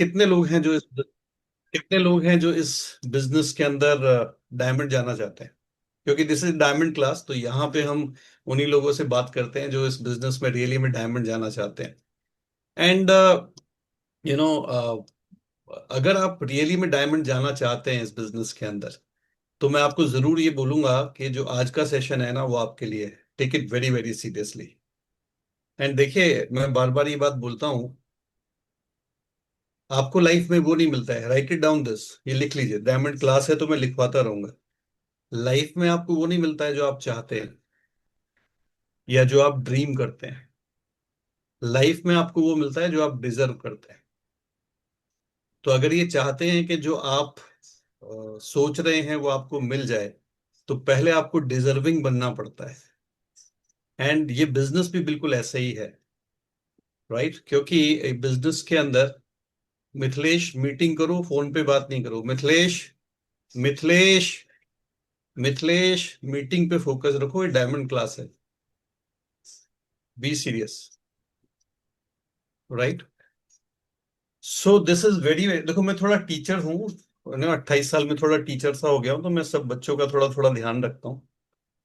कितने लोग हैं जो इस बिजनेस के अंदर डायमंड जाना चाहते हैं? क्योंकि दिस इज डायमंड क्लास, तो यहाँ पे हम उन्हीं लोगों से बात करते हैं जो इस बिजनेस में रियली में डायमंड जाना चाहते हैं। एंड यू नो अगर आप रियली में डायमंड जाना चाहते हैं इस बिजनेस के अंदर, तो मैं आपको जरूर ये बोलूंगा कि जो आज का सेशन है ना, वो आपके लिए है। Take it very very seriously. And देखिए, मैं बार बार ये बात बोलता हूँ, आपको लाइफ में वो नहीं मिलता है। राइट इट डाउन दिस, ये लिख लीजिए। डायमंड क्लास है तो मैं लिखवाता रहूंगा। लाइफ में आपको वो नहीं मिलता है जो आप चाहते हैं या जो आप ड्रीम करते हैं। लाइफ में आपको वो मिलता है जो आप डिजर्व करते हैं। तो अगर ये चाहते हैं कि जो आप सोच रहे हैं वो आपको मिल जाए, तो पहले आपको डिजर्विंग बनना पड़ता है। एंड ये बिजनेस भी बिल्कुल ऐसे ही है। राइट? क्योंकि एक बिजनेस के अंदर, मिथिलेश मीटिंग करो, फोन पे बात नहीं करो। मिथिलेश, मिथिलेश, मिथिलेश, मीटिंग पे फोकस रखो। ये डायमंड क्लास है। Be serious. Right? So this is very, देखो मैं थोड़ा टीचर हूँ ना, 28 साल में थोड़ा टीचर सा हो गया हूँ, तो मैं सब बच्चों का थोड़ा थोड़ा ध्यान रखता हूँ।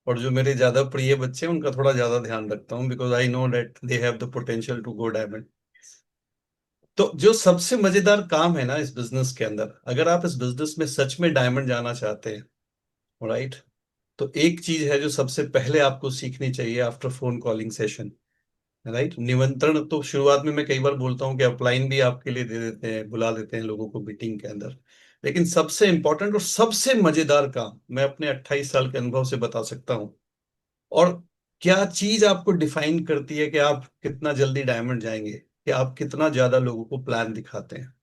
और जो मेरे ज्यादा प्रिय बच्चे हैं उनका थोड़ा ज्यादा ध्यान रखता हूँ, because I know that they have the potential to go diamond. तो जो सबसे मजेदार काम है ना इस बिजनेस के अंदर, अगर आप इस बिजनेस में सच में डायमंड जाना चाहते हैं, राइट, तो एक चीज है जो सबसे पहले आपको सीखनी चाहिए after phone calling session. Right? निमंत्रण तो शुरुआत में मैं कई बार बोलता हूँ कि अपलाइन भी आपके लिए दे देते हैं, बुला देते हैं लोगों को मीटिंग के अंदर। लेकिन सबसे इंपॉर्टेंट और सबसे मजेदार काम मैं अपने 28 साल के अनुभव से बता सकता हूँ। और क्या चीज आपको डिफाइन करती है कि आप कितना जल्दी डायमंड जाएंगे, कि आप कितना ज्यादा लोगों को प्लान दिखाते हैं।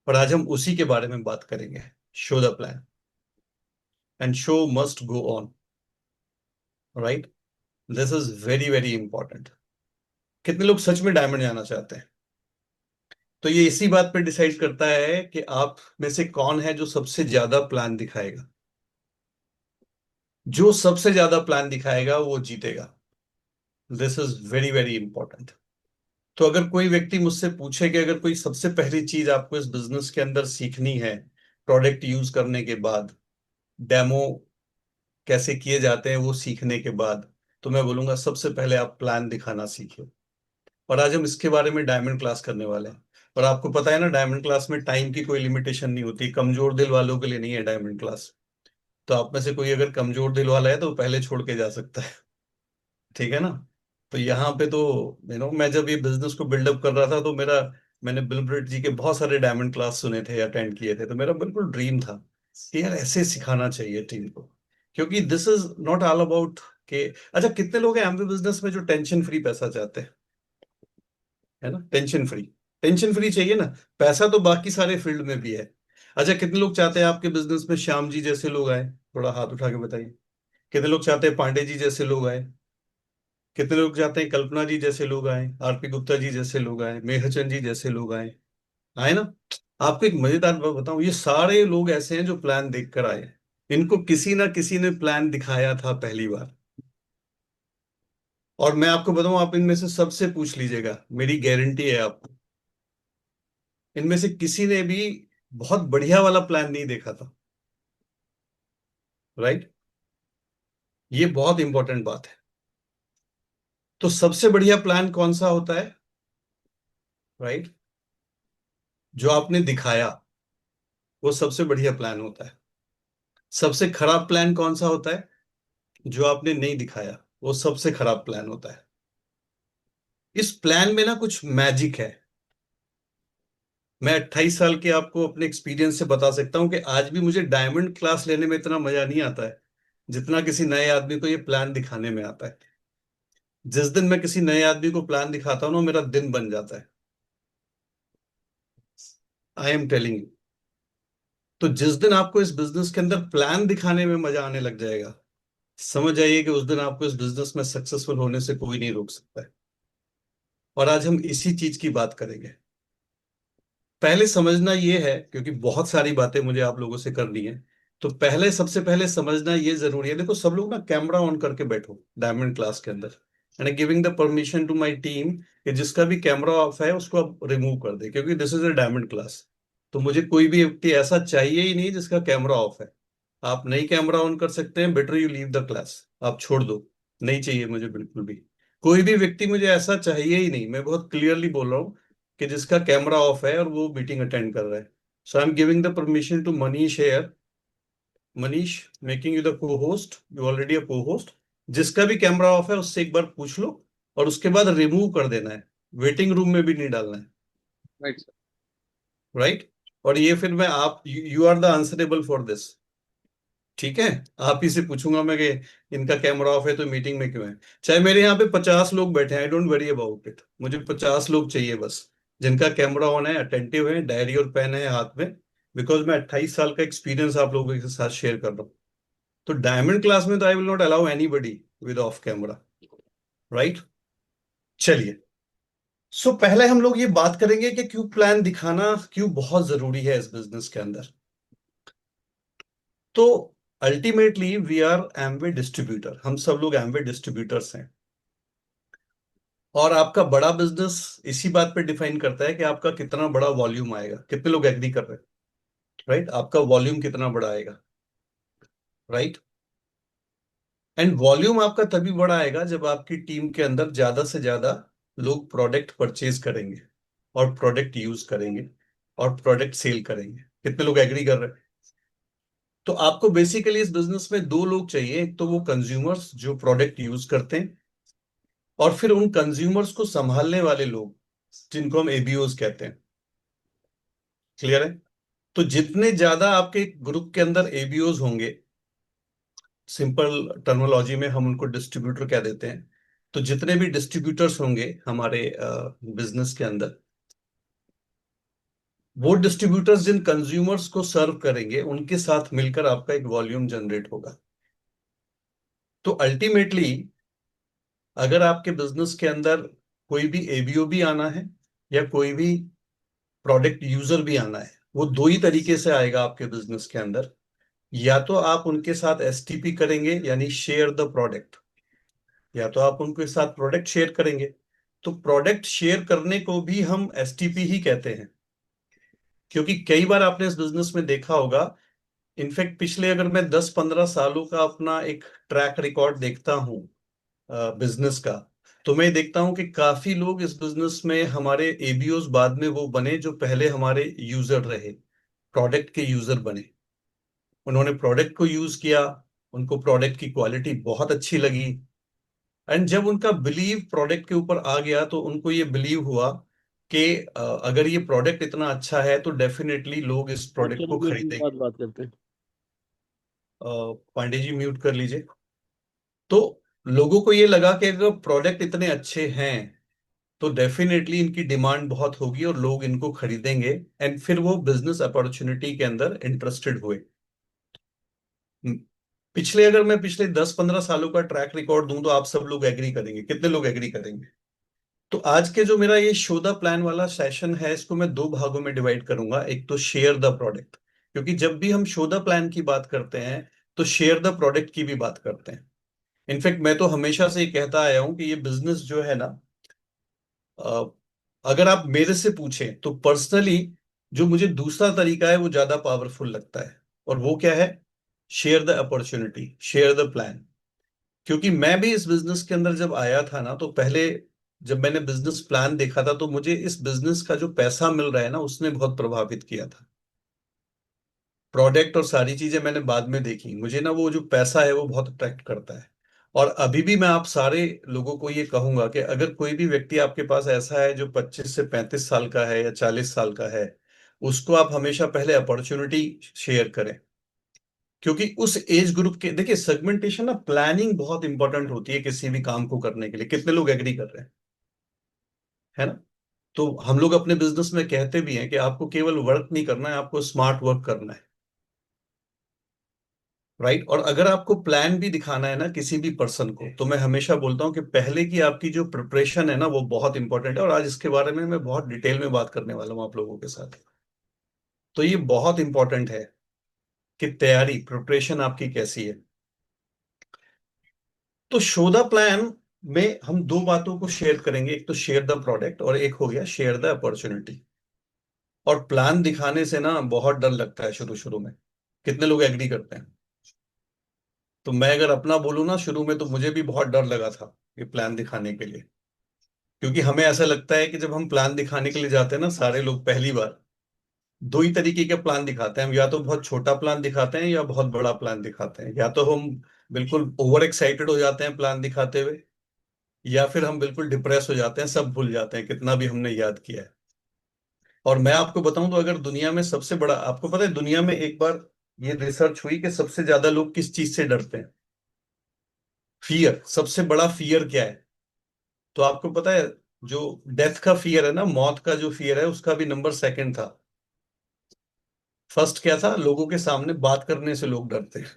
और आज हम उसी के बारे में बात करेंगे। Show the plan, and show must go on. Right? This is very very important. कितने लोग सच में डायमंड जाना चाहते हैं? तो ये इसी बात पे डिसाइड करता है कि आप में से कौन है जो सबसे ज्यादा प्लान दिखाएगा। जो सबसे ज्यादा प्लान दिखाएगा वो जीतेगा। This is very very important. तो अगर कोई व्यक्ति मुझसे पूछे कि अगर कोई सबसे पहली चीज आपको इस बिजनेस के अंदर सीखनी है, प्रोडक्ट यूज करने के बाद, डेमो कैसे किए जाते हैं वो सीखने के बाद, तो मैं बोलूंगा सबसे पहले आप प्लान दिखाना सीखिए। और आज हम इसके बारे में डायमंड क्लास करने वाले हैं। और आपको पता है ना, डायमंड क्लास में टाइम की कोई लिमिटेशन नहीं होती। कमजोर दिल वालों के लिए नहीं है डायमंड क्लास। तो आप में से कोई अगर कमजोर दिल वाला है तो वो पहले छोड़ के जा सकता है। ठीक है ना? तो यहाँ पे तो मैं जब ये बिजनेस को बिल्डअप कर रहा था, तो मैंने बिल ब्रेट जी के बहुत सारे डायमंड क्लास सुने थे, अटेंड किए थे। तो मेरा बिल्कुल ड्रीम था कि यार ऐसे सिखाना चाहिए टीम को। क्योंकि this is not all about के, अच्छा कितने लोग हैं एमबी बिजनेस में जो टेंशन फ्री पैसा चाहते हैं? है ना? Tension free. टेंशन फ्री चाहिए ना? पैसा तो बाकी सारे फील्ड में भी है। अच्छा कितने लोग चाहते हैं आपके बिजनेस में श्याम जी जैसे लोग आए? थोड़ा हाथ उठा के बताइए। कितने लोग चाहते हैं पांडे जी जैसे लोग आए? कितने लोग चाहते हैं कल्पना जी जैसे लोग आए, आरपी गुप्ता जी जैसे लोग आए, मेहरचंद जी जैसे लोग आए? आए ना? आपको एक मजेदार बात बताऊं, ये सारे लोग ऐसे हैं जो प्लान देखकर आए हैं। इनको किसी ना किसी ने प्लान दिखाया था पहली बार। और मैं आपको बताऊं, आप इनमें से सबसे पूछ लीजिएगा, मेरी गारंटी है आपको, इनमें से किसी ने भी बहुत बढ़िया वाला प्लान नहीं देखा था। राइट? ये बहुत इंपॉर्टेंट बात है। तो सबसे बढ़िया प्लान कौन सा होता है? राइट? जो आपने दिखाया वो सबसे बढ़िया प्लान होता है। सबसे खराब प्लान कौन सा होता है? जो आपने नहीं दिखाया, वो सबसे खराब प्लान होता है। इस प्लान में ना कुछ मैजिक है। मैं 28 साल के आपको अपने एक्सपीरियंस से बता सकता हूं कि आज भी मुझे डायमंड क्लास लेने में इतना मजा नहीं आता है जितना किसी नए आदमी को ये प्लान दिखाने में आता है। जिस दिन मैं किसी नए आदमी को प्लान दिखाता हूँ ना, मेरा दिन बन जाता है। I am telling you. तो जिस दिन आपको इस बिजनेस के अंदर प्लान दिखाने में मजा आने लग जाएगा, समझ जाइए कि उस दिन आपको इस बिजनेस में सक्सेसफुल होने से कोई नहीं रोक सकता है। और आज हम इसी चीज की बात करेंगे। पहले समझना ये है, क्योंकि बहुत सारी बातें मुझे आप लोगों से करनी है। तो पहले, सबसे पहले समझना ये जरूरी है। देखो सब लोग ना कैमरा ऑन करके बैठो डायमंड क्लास के अंदर। And giving the permission to my team कि जिसका भी कैमरा ऑफ है उसको अब रिमूव कर दे, क्योंकि this is a diamond class. तो मुझे कोई भी व्यक्ति ऐसा चाहिए ही नहीं जिसका कैमरा ऑफ है। आप नहीं कैमरा ऑन कर सकते हैं, better you leave the class, आप छोड़ दो। नहीं चाहिए मुझे बिल्कुल भी। कोई भी व्यक्ति मुझे ऐसा चाहिए ही नहीं, मैं बहुत क्लियरली बोल रहा हूँ, कि जिसका कैमरा ऑफ है और वो मीटिंग अटेंड कर रहा है। So I am giving the permission to Manish here. Manish, making you the co host, you already a co host. जिसका भी कैमरा ऑफ है उससे एक बार पूछ लो, और उसके बाद रिमूव कर देना है, वेटिंग रूम में भी नहीं डालना है। Right sir. राइट। और ये फिर मैं आप you are the answerable for this. ठीक है। आप ही से पूछूंगा मैं कि इनका कैमरा ऑफ है तो मीटिंग में क्यों है। चाहे मेरे यहाँ पे 50 लोग बैठे हैं, I don't worry about it, मुझे 50 लोग चाहिए बस, जिनका कैमरा ऑन है, अटेंटिव है, डायरी और पेन है हाथ में। बिकॉज मैं 28 साल का एक्सपीरियंस आप लोगों के साथ शेयर कर रहा हूँ। तो डायमंड क्लास में तो I will not allow anybody with of camera. Right. चलिए। सो पहले हम लोग ये बात करेंगे कि क्यों प्लान दिखाना क्यों बहुत जरूरी है इस बिजनेस के अंदर। तो ultimately we are Amway distributor, हम सब लोग एमवे डिस्ट्रीब्यूटर्स हैं। और आपका बड़ा बिजनेस इसी बात पे डिफाइन करता है कि आपका कितना बड़ा वॉल्यूम आएगा। कितने लोग एग्री कर रहे हैं? राइट। आपका वॉल्यूम कितना बड़ा आएगा। राइट। एंड वॉल्यूम आपका तभी बड़ा आएगा जब आपकी टीम के अंदर ज्यादा से ज्यादा लोग प्रोडक्ट परचेज करेंगे, और प्रोडक्ट यूज करेंगे, और प्रोडक्ट सेल करेंगे। कितने लोग एग्री कर रहे हैं? तो आपको बेसिकली इस बिजनेस में दो लोग चाहिए, एक तो वो कंज्यूमर्स जो प्रोडक्ट यूज करते हैं, और फिर उन कंज्यूमर्स को संभालने वाले लोग जिनको हम एबीओज कहते हैं। क्लियर है? तो जितने ज्यादा आपके ग्रुप के अंदर एबीओज होंगे, सिंपल टर्मिनोलॉजी में हम उनको डिस्ट्रीब्यूटर कह देते हैं, तो जितने भी डिस्ट्रीब्यूटर्स होंगे हमारे बिजनेस के अंदर, वो डिस्ट्रीब्यूटर्स जिन कंज्यूमर्स को सर्व करेंगे उनके साथ मिलकर आपका एक वॉल्यूम जनरेट होगा। तो अल्टीमेटली अगर आपके बिजनेस के अंदर कोई भी एबीओ भी आना है, या कोई भी प्रोडक्ट यूजर भी आना है, वो दो ही तरीके से आएगा आपके बिजनेस के अंदर। या तो आप उनके साथ एसटीपी करेंगे, यानी शेयर द प्रोडक्ट, या तो आप उनके साथ प्रोडक्ट शेयर करेंगे। तो प्रोडक्ट शेयर करने को भी हम एसटीपी ही कहते हैं, क्योंकि कई बार आपने इस बिजनेस में देखा होगा। इनफैक्ट पिछले अगर मैं 10-15 सालों का अपना एक ट्रैक रिकॉर्ड देखता हूँ बिजनेस का, तो मैं देखता हूं कि काफी लोग इस बिजनेस में हमारे एबीओस बाद में वो बने जो पहले हमारे यूजर रहे, प्रोडक्ट के यूजर बने। उन्होंने प्रोडक्ट को यूज किया, उनको प्रोडक्ट की क्वालिटी बहुत अच्छी लगी, एंड जब उनका बिलीव प्रोडक्ट के ऊपर आ गया तो उनको ये बिलीव हुआ कि अगर ये प्रोडक्ट इतना अच्छा है तो डेफिनेटली लोग इस आप प्रोडक्ट को चलिए अपनी खरीदेंगे। बात बात करते हैं। पांडे जी म्यूट कर लीजिए। तो लोगों को ये लगा कि अगर प्रोडक्ट इतने अच्छे हैं तो डेफिनेटली इनकी डिमांड बहुत होगी और लोग इनको खरीदेंगे, एंड फिर वो बिजनेस अपॉर्चुनिटी के अंदर इंटरेस्टेड हुए। हम्म, पिछले अगर मैं पिछले 10-15 सालों का ट्रैक रिकॉर्ड दूं तो आप सब लोग एग्री करेंगे। कितने लोग एग्री करेंगे? तो आज के जो मेरा ये शो द प्लान वाला सेशन है, इसको मैं दो भागों में डिवाइड करूंगा। एक तो शेयर द प्रोडक्ट, क्योंकि जब भी हम शो द प्लान की बात करते हैं तो शेयर द प्रोडक्ट की भी बात करते हैं। इनफैक्ट मैं तो हमेशा से ये कहता आया हूं कि ये बिजनेस जो है ना, अ, अगर आप मेरे से पूछें तो पर्सनली जो मुझे दूसरा तरीका है वो ज्यादा पावरफुल लगता है। और वो क्या है? Share the opportunity, share the plan. क्योंकि मैं भी इस बिजनेस के अंदर जब आया था ना, तो पहले जब मैंने बिजनेस प्लान देखा था तो मुझे इस बिजनेस का जो पैसा मिल रहा है ना उसने बहुत प्रभावित किया था। प्रोडक्ट और सारी चीजें मैंने बाद में देखी, मुझे ना वो जो पैसा है वो बहुत अट्रैक्ट करता है। और अभी भी मैं आप सारे लोगों को ये कहूंगा कि अगर कोई भी व्यक्ति आपके पास ऐसा है जो 25 से 35 साल का है या 40 साल का है, उसको आप हमेशा पहले अपॉर्चुनिटी शेयर करें। क्योंकि उस एज ग्रुप के, देखिए सेगमेंटेशन ना, प्लानिंग बहुत इंपॉर्टेंट होती है किसी भी काम को करने के लिए। कितने लोग एग्री कर रहे हैं? है ना? तो हम लोग अपने बिजनेस में कहते भी हैं कि आपको केवल वर्क नहीं करना है, आपको स्मार्ट वर्क करना है। राइट। और अगर आपको प्लान भी दिखाना है ना किसी भी पर्सन को, तो मैं हमेशा बोलता हूँ कि पहले की आपकी जो प्रिपरेशन है ना वो बहुत इंपॉर्टेंट है, और आज इसके बारे में मैं बहुत डिटेल में बात करने वाला हूँ आप लोगों के साथ। तो ये बहुत इंपॉर्टेंट है कि तैयारी, प्रिपरेशन आपकी कैसी है। तो शो द प्लान में हम दो बातों को शेयर करेंगे, एक तो शेयर द प्रोडक्ट और एक हो गया शेयर द अपॉर्चुनिटी। और प्लान दिखाने से ना बहुत डर लगता है शुरू शुरू में। कितने लोग एग्री करते हैं? तो मैं अगर अपना बोलूँ ना, शुरू में तो मुझे भी बहुत डर लगा था ये प्लान दिखाने के लिए। क्योंकि हमें ऐसा लगता है कि जब हम प्लान दिखाने के लिए जाते हैं ना, सारे लोग पहली बार दो ही तरीके के प्लान दिखाते हैं। हम या तो बहुत छोटा प्लान दिखाते हैं या बहुत बड़ा प्लान दिखाते हैं। या तो हम बिल्कुल ओवर एक्साइटेड हो जाते हैं प्लान दिखाते हुए, या फिर हम बिल्कुल डिप्रेस हो जाते हैं, सब भूल जाते हैं कितना भी हमने याद किया है। और मैं आपको बताऊं तो अगर दुनिया में सबसे बड़ा, आपको पता है दुनिया में एक बार ये रिसर्च हुई कि सबसे ज्यादा लोग किस चीज से डरते हैं? फियर। सबसे बड़ा फियर क्या है? तो आपको पता है, जो डेथ का फियर है ना, मौत का जो फियर है, उसका भी नंबर सेकंड था। फर्स्ट क्या था? लोगों के सामने बात करने से लोग डरते हैं।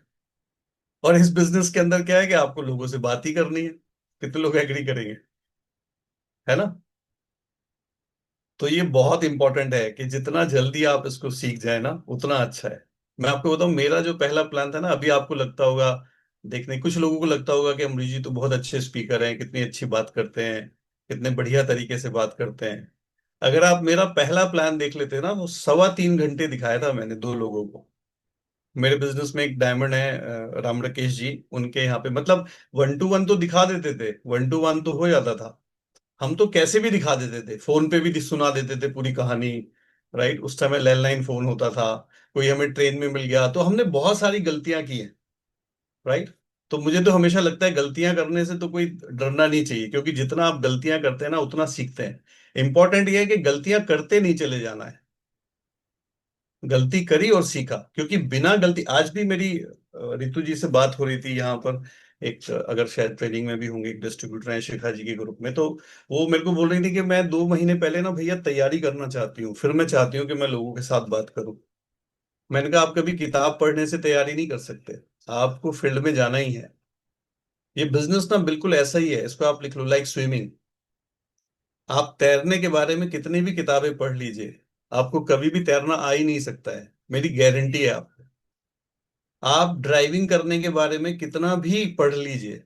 और इस बिजनेस के अंदर क्या है कि आपको लोगों से बात ही करनी है। कितने लोग एग्री करेंगे? है ना? तो ये बहुत इंपॉर्टेंट है कि जितना जल्दी आप इसको सीख जाए ना, उतना अच्छा है। मैं आपको बताऊं, मेरा जो पहला प्लान था ना, अभी आपको लगता होगा, देखने कुछ लोगों को लगता होगा कि अमरीश जी तो बहुत अच्छे स्पीकर हैं, कितनी अच्छी बात करते हैं, कितने बढ़िया तरीके से बात करते हैं। अगर आप मेरा पहला प्लान देख लेते ना, वो 3.25 घंटे दिखाया था मैंने दो लोगों को। मेरे बिजनेस में एक डायमंड है, राम राकेश जी, उनके यहाँ पे मतलब 1-to-1 तो दिखा देते थे, 1-to-1 तो हो जाता था। हम तो कैसे भी दिखा देते थे, फोन पे भी सुना देते थे पूरी कहानी। राइट, उस समय लैंडलाइन फोन होता था। कोई हमें ट्रेन में मिल गया, तो हमने बहुत सारी गलतियां की हैं। राइट। तो मुझे तो हमेशा लगता है गलतियां करने से तो कोई डरना नहीं चाहिए, क्योंकि जितना आप गलतियां करते हैं ना, उतना सीखते हैं। इंपॉर्टेंट ये है कि गलतियां करते नहीं चले जाना है। गलती करी और सीखा, क्योंकि बिना गलती, आज भी मेरी रितु जी से बात हो रही थी यहाँ पर। एक अगर शायद ट्रेनिंग में भी होंगे, एक डिस्ट्रीब्यूटर है शिखा जी के ग्रुप में, तो वो मेरे को बोल रही थी कि मैं 2 महीने पहले ना भैया तैयारी करना चाहती हूँ, फिर मैं चाहती हूँ कि मैं लोगों के साथ बात करूँ। मैंने कहा आप कभी किताब पढ़ने से तैयारी नहीं कर सकते, आपको फील्ड में जाना ही है। ये बिजनेस ना बिल्कुल ऐसा ही है, इसको आप लिख लो लाइक स्विमिंग। आप तैरने के बारे में कितनी भी किताबें पढ़ लीजिए, आपको कभी भी तैरना आ ही नहीं सकता है, मेरी गारंटी है आपको। आप ड्राइविंग करने के बारे में कितना भी पढ़ लीजिए,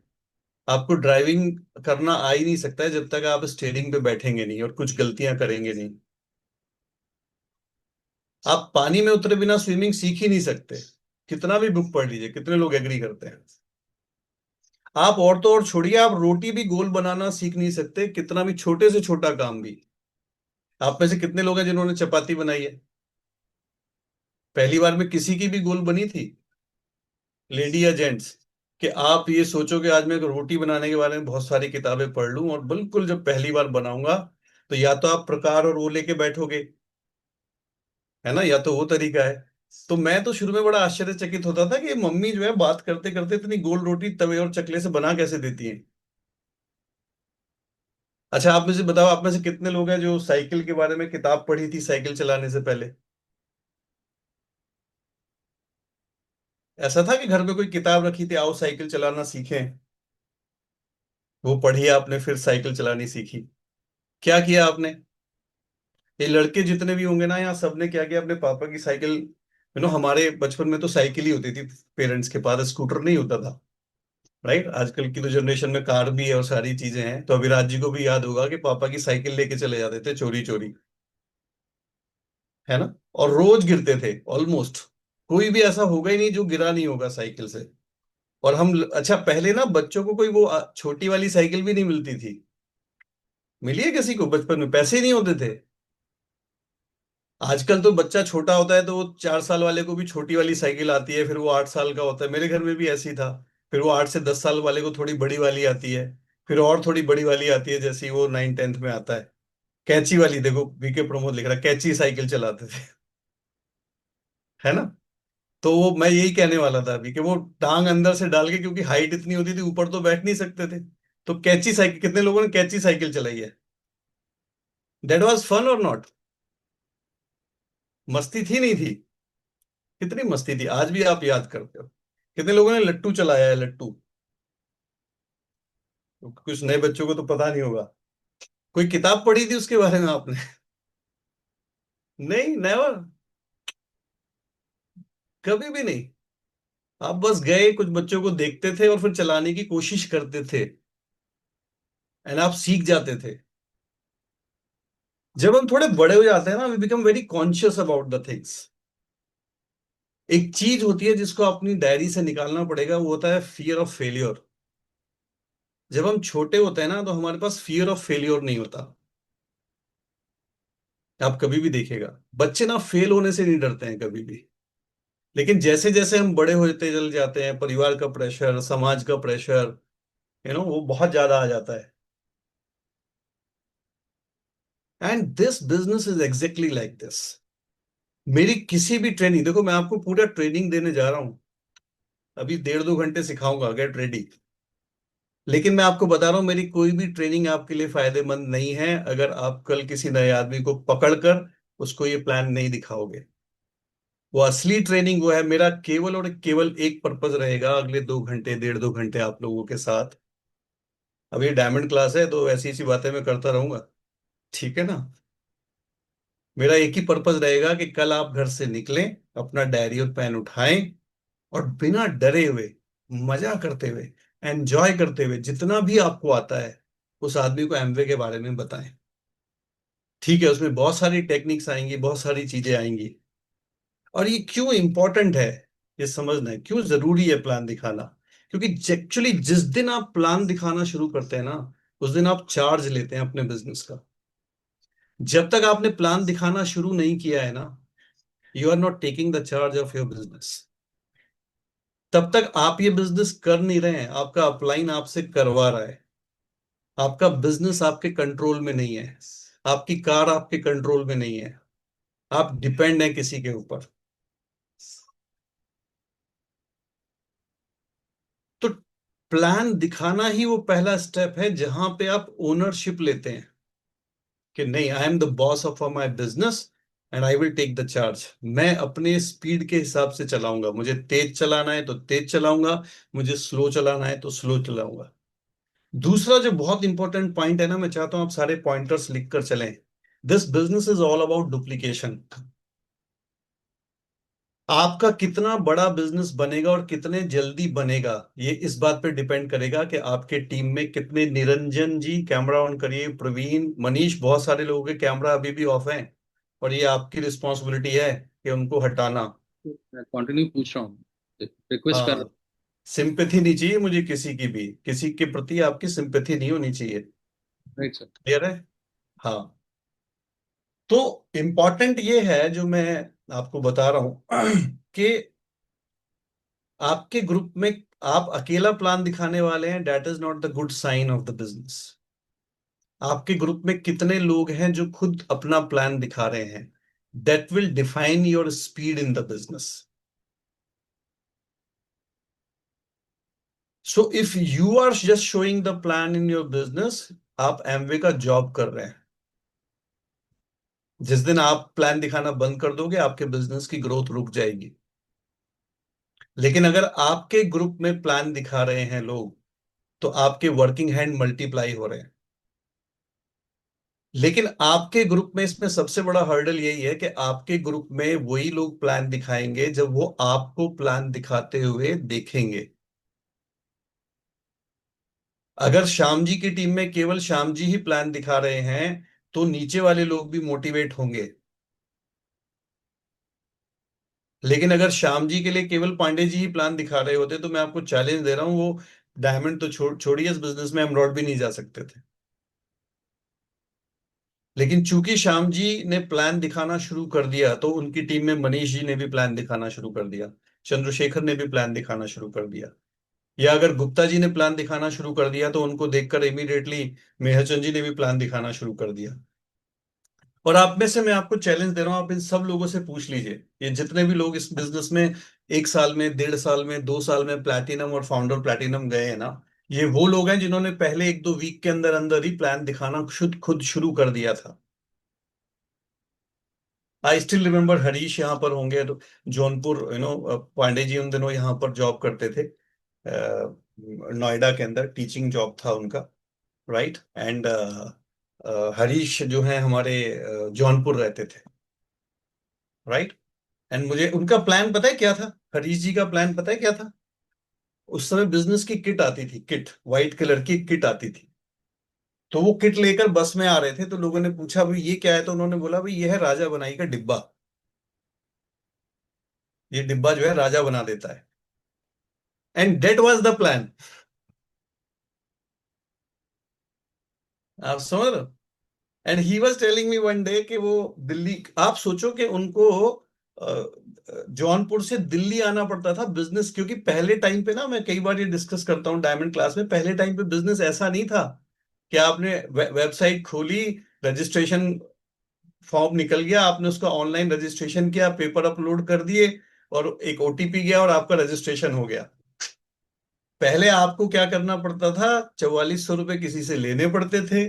आपको ड्राइविंग करना आ ही नहीं सकता है जब तक आप स्टीयरिंग पे बैठेंगे नहीं और कुछ गलतियां करेंगे नहीं। आप पानी में उतरे बिना स्विमिंग सीख ही नहीं सकते, कितना भी बुक पढ़ लीजिए। कितने लोग एग्री करते हैं? आप और तो और छोड़िए, आप रोटी भी गोल बनाना सीख नहीं सकते, कितना भी छोटे से छोटा काम भी। आप में से कितने लोग हैं जिन्होंने चपाती बनाई है? पहली बार में किसी की भी गोल बनी थी? लेडी या जेंट्स? कि आप ये सोचो कि आज मैं एक रोटी बनाने के बारे में बहुत सारी किताबें पढ़ लूं और बिल्कुल जब पहली बार बनाऊंगा, तो या तो आप प्रकार और वो लेके बैठोगे, है ना, या तो वो तरीका है। तो मैं तो शुरू में बड़ा आश्चर्यचकित होता था कि ये मम्मी जो है बात करते करते इतनी गोल रोटी तवे और चकले से बना कैसे देती हैं। अच्छा, आप मुझे बताओ, आप में से कितने लोग हैं जो साइकिल के बारे में किताब पढ़ी थी साइकिल चलाने से पहले? ऐसा था कि घर में कोई किताब रखी थी, आओ साइकिल चलाना सीखें, वो पढ़ी आपने फिर साइकिल चलानी सीखी? क्या किया आपने? ये लड़के जितने भी होंगे ना यहाँ, सबने क्या किया, अपने पापा की साइकिल, हमारे बचपन में तो साइकिल ही होती थी, पेरेंट्स के पास स्कूटर नहीं होता था। राइट, आजकल की तो जनरेशन में कार भी है और सारी चीजें हैं, तो अभिराज जी को भी याद होगा कि पापा की साइकिल लेके चले जाते थे चोरी चोरी, है ना। और रोज गिरते थे ऑलमोस्ट, कोई भी ऐसा होगा ही नहीं जो गिरा नहीं होगा साइकिल से। और हम, अच्छा पहले ना बच्चों को कोई वो छोटी वाली साइकिल भी नहीं मिलती थी। मिली है किसी को? बचपन में पैसे ही नहीं होते थे। आजकल तो बच्चा छोटा होता है तो वो 4 साल वाले को भी छोटी वाली साइकिल आती है, फिर वो 8 साल का होता है, मेरे घर में भी ऐसी था। फिर वो 8 से 10 साल वाले को थोड़ी बड़ी वाली आती है, फिर और थोड़ी बड़ी वाली आती है, जैसे ही वो 9-10th में आता है। कैची वाली, देखो बीके प्रमोद लिख रहा है, कैची साइकिल चलाते थे। है ना। तो वो मैं यही कहने वाला था अभी कि वो टांग अंदर से डाल के, क्योंकि हाइट इतनी होती थी ऊपर तो बैठ नहीं सकते थे, तो कैची साइकिल, कितने लोगों ने कैची साइकिल चलाई है? दैट वाज फन और नॉट? मस्ती थी नहीं थी? कितनी मस्ती थी, आज भी आप याद करते हो। कितने लोगों ने लट्टू चलाया है, लट्टू? कुछ नए बच्चों को तो पता नहीं होगा। कोई किताब पढ़ी थी उसके बारे में आपने? नहीं, नेवर। कभी भी नहीं। आप बस गए, कुछ बच्चों को देखते थे और फिर चलाने की कोशिश करते थे। एंड आप सीख जाते थे। जब हम थोड़े बड़े हो जाते हैं ना, we become very conscious about the things. एक चीज होती है जिसको अपनी डायरी से निकालना पड़ेगा, वो होता है फियर ऑफ फेलियर। जब हम छोटे होते हैं ना, तो हमारे पास फियर ऑफ फेलियर नहीं होता। आप कभी भी देखिएगा, बच्चे ना फेल होने से नहीं डरते हैं कभी भी। लेकिन जैसे जैसे हम बड़े होते चल जाते हैं, परिवार का प्रेशर, समाज का प्रेशर, वो बहुत ज्यादा आ जाता है। And this business is exactly like this. मेरी किसी भी ट्रेनिंग, देखो मैं आपको पूरा ट्रेनिंग देने जा रहा हूं, अभी 1.5-2 घंटे सिखाऊंगा, गेट रेडी। लेकिन मैं आपको बता रहा हूं, मेरी कोई भी ट्रेनिंग आपके लिए फायदेमंद नहीं है अगर आप कल किसी नए आदमी को पकड़कर उसको ये प्लान नहीं दिखाओगे। वो असली ट्रेनिंग वो है, मेरा केवल और केवल एक पर्पज रहेगा अगले 2 घंटे, 1.5-2 घंटे आप लोगों के साथ। अब ये डायमंड क्लास है तो ऐसी ऐसी बातें मैं करता रहूंगा, ठीक है ना। मेरा एक ही पर्पज रहेगा कि कल आप घर से निकलें, अपना डायरी और पेन उठाएं, और बिना डरे हुए, मजा करते हुए, एंजॉय करते हुए, जितना भी आपको आता है उस आदमी को एमवे के बारे में बताएं। ठीक है, उसमें बहुत सारी टेक्निक्स आएंगी, बहुत सारी चीजें आएंगी। और ये क्यों इंपॉर्टेंट है, ये समझना है क्यों जरूरी है प्लान दिखाना। क्योंकि एक्चुअली जिस दिन आप प्लान दिखाना शुरू करते हैं ना, उस दिन आप चार्ज लेते हैं अपने बिजनेस का। जब तक आपने प्लान दिखाना शुरू नहीं किया है ना, you are not taking the charge of your business. तब तक आप ये बिजनेस कर नहीं रहे हैं, आपका अपलाइन आपसे करवा रहा है। आपका बिजनेस आपके कंट्रोल में नहीं है, आपकी कार आपके कंट्रोल में नहीं है, आप डिपेंड हैं किसी के ऊपर। तो प्लान दिखाना ही वो पहला स्टेप है जहां पे आप ओनरशिप लेते हैं कि नहीं, I am the boss of my business and I will take the charge. मैं अपने स्पीड के हिसाब से चलाऊंगा, मुझे तेज चलाना है तो तेज चलाऊंगा, मुझे स्लो चलाना है तो स्लो चलाऊंगा। दूसरा जो बहुत इंपॉर्टेंट पॉइंट है ना, मैं चाहता हूं आप सारे पॉइंटर्स लिख कर चलें। This business is all about duplication. आपका कितना बड़ा बिजनेस बनेगा और कितने जल्दी बनेगा, ये इस बात पे डिपेंड करेगा कि आपके टीम में कितने, निरंजन जी कैमरा ऑन करिए, प्रवीण, मनीष, बहुत सारे लोगों के कैमरा अभी भी ऑफ हैं, और ये आपकी रिस्पॉन्सिबिलिटी है कि उनको हटाना। मैं कंटिन्यू पूछ रहा हूँ, रिक्वेस्ट कर रहा हाँ, सिंपैथी नहीं चाहिए मुझे किसी की भी, किसी के प्रति आपकी सिंपैथी नहीं होनी चाहिए। हूँ। Right sir. क्लियर है। हाँ। तो इंपॉर्टेंट ये है जो मैं आपको बता रहा हूं कि आपके ग्रुप में आप अकेला प्लान दिखाने वाले हैं, that is not the good sign of the business. आपके ग्रुप में कितने लोग हैं जो खुद अपना प्लान दिखा रहे हैं, that will define your speed in the business. So if you are just showing the plan in your business, आप एमवे का जॉब कर रहे हैं। जिस दिन आप प्लान दिखाना बंद कर दोगे, आपके बिजनेस की ग्रोथ रुक जाएगी। लेकिन अगर आपके ग्रुप में प्लान दिखा रहे हैं लोग, तो आपके वर्किंग हैंड मल्टीप्लाई हो रहे हैं। लेकिन आपके ग्रुप में इसमें सबसे बड़ा हर्डल यही है कि आपके ग्रुप में वही लोग प्लान दिखाएंगे जब वो आपको प्लान दिखाते हुए देखेंगे। अगर श्याम जी की टीम में केवल श्याम जी ही प्लान दिखा रहे हैं, तो नीचे वाले लोग भी मोटिवेट होंगे। लेकिन अगर श्याम जी के लिए केवल पांडे जी ही प्लान दिखा रहे होते, तो मैं आपको चैलेंज दे रहा हूं, वो डायमंड तो छोड़िए, इस बिजनेस में एमरॉड भी नहीं जा सकते थे। लेकिन चूंकि श्याम जी ने प्लान दिखाना शुरू कर दिया, तो उनकी टीम में मनीष जी ने भी प्लान दिखाना शुरू कर दिया, चंद्रशेखर ने भी प्लान दिखाना शुरू कर दिया। या अगर गुप्ता जी ने प्लान दिखाना शुरू कर दिया, तो उनको देखकर इमीडिएटली मेहरचंद जी ने भी प्लान दिखाना शुरू कर दिया। और आप में से मैं आपको चैलेंज दे रहा हूं, आप इन सब लोगों से पूछ लीजिए, ये जितने भी लोग इस बिजनेस में 1 साल में, 1.5 साल में, 2 साल में प्लैटिनम और फाउंडर प्लैटिनम गए हैं ना, ये वो लोग हैं जिन्होंने पहले 1-2 वीक के अंदर अंदर ही प्लान दिखाना खुद खुद शुरू कर दिया था। आई स्टिल रिमेम्बर, हरीश यहाँ पर होंगे तो, जौनपुर, पांडे जी उन दिनों यहाँ पर जॉब करते थे, नोएडा के अंदर टीचिंग जॉब था उनका। राइट। एंड हरीश जो है हमारे जौनपुर रहते थे। राइट। एंड मुझे उनका प्लान पता है क्या था, हरीश जी का प्लान पता है क्या था। उस समय बिजनेस की किट आती थी, किट, व्हाइट कलर की किट आती थी। तो वो किट लेकर बस में आ रहे थे, तो लोगों ने पूछा भाई ये क्या है, तो उन्होंने बोला भाई ये है राजा बनाई का डिब्बा। ये डिब्बा जो है राजा बना देता है। And that was the plan. आप समझ रहे हो? And he was telling me one day कि वो दिल्ली, आप सोचो कि उनको जौनपुर से दिल्ली आना पड़ता था बिजनेस, क्योंकि पहले टाइम पे ना, मैं कई बार ये डिस्कस करता हूँ डायमंड क्लास में, पहले टाइम पे बिजनेस ऐसा नहीं था कि आपने वेबसाइट खोली, रजिस्ट्रेशन फॉर्म निकल गया, आपने उसका ऑनलाइन रजिस्ट्रेशन किया, पेपर अपलोड कर दिए, और एक ओटीपी गया और आपका रजिस्ट्रेशन हो गया। पहले आपको क्या करना पड़ता था, 4400 रुपये किसी से लेने पड़ते थे,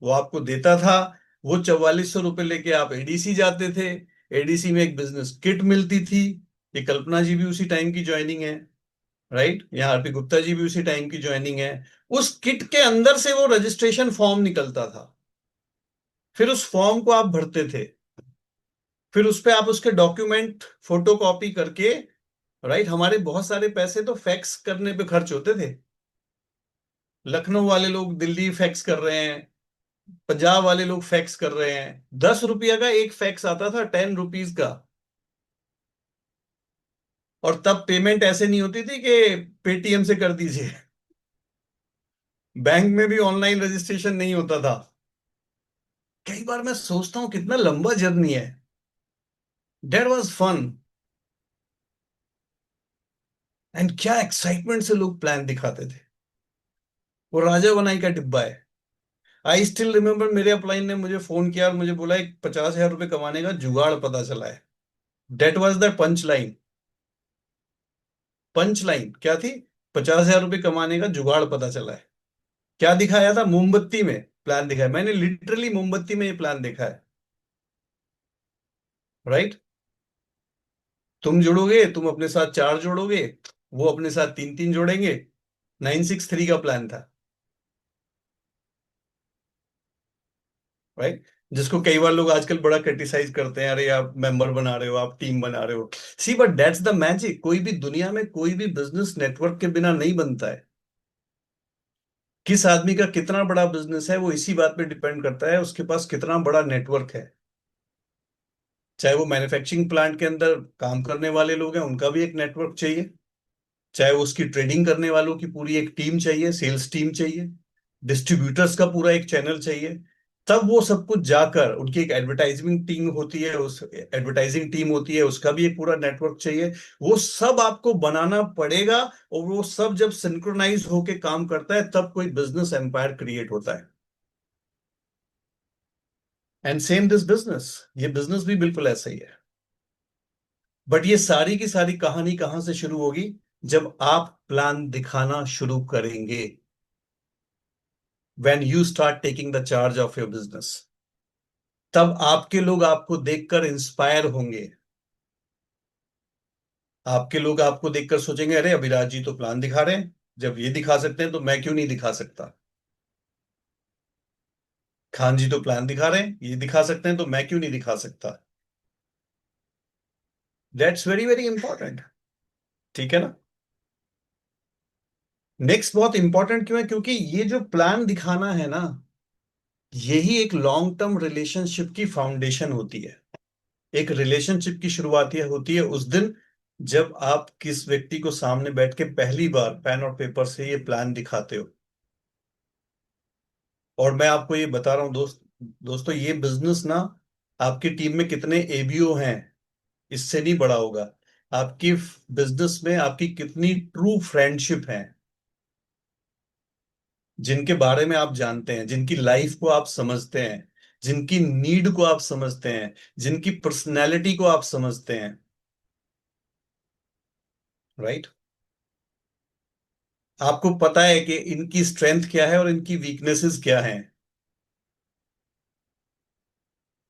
वो आपको देता था। वो 4400 रुपये लेके आप एडीसी जाते थे। एडीसी में एक बिजनेस किट मिलती थी। ये कल्पना जी भी उसी टाइम की ज्वाइनिंग है, राइट? यहाँ आरपी गुप्ता जी भी उसी टाइम की ज्वाइनिंग है। उस किट के अंदर से वो रजिस्ट्रेशन फॉर्म निकलता था। फिर उस फॉर्म को आप भरते थे। फिर उस पे आप उसके डॉक्यूमेंट फोटो कॉपी करके, राइट, हमारे बहुत सारे पैसे तो फैक्स करने पे खर्च होते थे। लखनऊ वाले लोग दिल्ली फैक्स कर रहे हैं, पंजाब वाले लोग फैक्स कर रहे हैं। 10 रुपया का एक फैक्स आता था, 10 रुपीज का। और तब पेमेंट ऐसे नहीं होती थी कि पेटीएम से कर दीजिए। बैंक में भी ऑनलाइन रजिस्ट्रेशन नहीं होता था। कई बार मैं सोचता हूँ कितना लंबा जर्नी है। That was fun. एंड क्या एक्साइटमेंट से लोग प्लान दिखाते थे। वो राजा बनाई का डिब्बा है। आई स्टिल रिमेम्बर, मेरे अपलाइन ने मुझे फोन किया और मुझे बोला एक 50,000 रुपये कमाने का जुगाड़ पता चला है। That was the punch line. Punch line क्या थी? 50,000 रुपये कमाने का जुगाड़ पता चला है। क्या दिखाया था? मोमबत्ती में प्लान दिखाया। मैंने लिटरली मोमबत्ती में ये प्लान देखा है, राइट? तुम जुड़ोगे, तुम अपने साथ चार जोड़ोगे, वो अपने साथ तीन तीन जोड़ेंगे। 963 का प्लान था, राइट? जिसको कई बार लोग आजकल बड़ा क्रिटिसाइज करते हैं, अरे आप मेंबर बना रहे हो, आप टीम बना रहे हो। सी बट दैट्स द मैजिक। कोई भी दुनिया में कोई भी बिजनेस नेटवर्क के बिना नहीं बनता है। किस आदमी का कितना बड़ा बिजनेस है वो इसी बात पे डिपेंड करता है, उसके पास कितना बड़ा नेटवर्क है। चाहे वो मैन्युफैक्चरिंग प्लांट के अंदर काम करने वाले लोग हैं, उनका भी एक नेटवर्क चाहिए। चाहे वो उसकी ट्रेडिंग करने वालों की पूरी एक टीम चाहिए, सेल्स टीम चाहिए, डिस्ट्रीब्यूटर्स का पूरा एक चैनल चाहिए। तब वो सब कुछ जाकर, उनकी एक एडवर्टाइजिंग टीम होती है, उस एडवर्टाइजिंग टीम होती है, उसका भी एक पूरा नेटवर्क चाहिए। वो सब आपको बनाना पड़ेगा। और वो सब जब सिंक्रोनाइज होके काम करता है तब कोई बिजनेस एम्पायर क्रिएट होता है। एंड सेम दिस बिजनेस, ये बिजनेस भी बिल्कुल ऐसा ही है। बट ये सारी की सारी कहानी कहां से शुरू होगी? जब आप प्लान दिखाना शुरू करेंगे। when you start taking the charge of your business, तब आपके लोग आपको देखकर इंस्पायर होंगे। आपके लोग आपको देखकर सोचेंगे, अरे अभिराज जी तो प्लान दिखा रहे हैं, जब ये दिखा सकते हैं तो मैं क्यों नहीं दिखा सकता। खान जी तो प्लान दिखा रहे हैं, ये दिखा सकते हैं, तो मैं क्यों नहीं दिखा सकता। That's very very important. ठीक है ना? नेक्स्ट बहुत इंपॉर्टेंट क्यों है? क्योंकि ये जो प्लान दिखाना है ना, यही एक लॉन्ग टर्म रिलेशनशिप की फाउंडेशन होती है। एक रिलेशनशिप की शुरुआत ये होती है उस दिन जब आप किस व्यक्ति को सामने बैठ के पहली बार पेन और पेपर से ये प्लान दिखाते हो। और मैं आपको ये बता रहा हूं दोस्तों, ये बिजनेस ना, आपकी टीम में कितने एबीओ हैं इससे नहीं बड़ा होगा। आपकी बिजनेस में आपकी कितनी ट्रू फ्रेंडशिप है, जिनके बारे में आप जानते हैं, जिनकी लाइफ को आप समझते हैं, जिनकी नीड को आप समझते हैं, जिनकी पर्सनैलिटी को आप समझते हैं, राइट? आपको पता है कि इनकी स्ट्रेंथ क्या है और इनकी वीकनेसेस क्या हैं।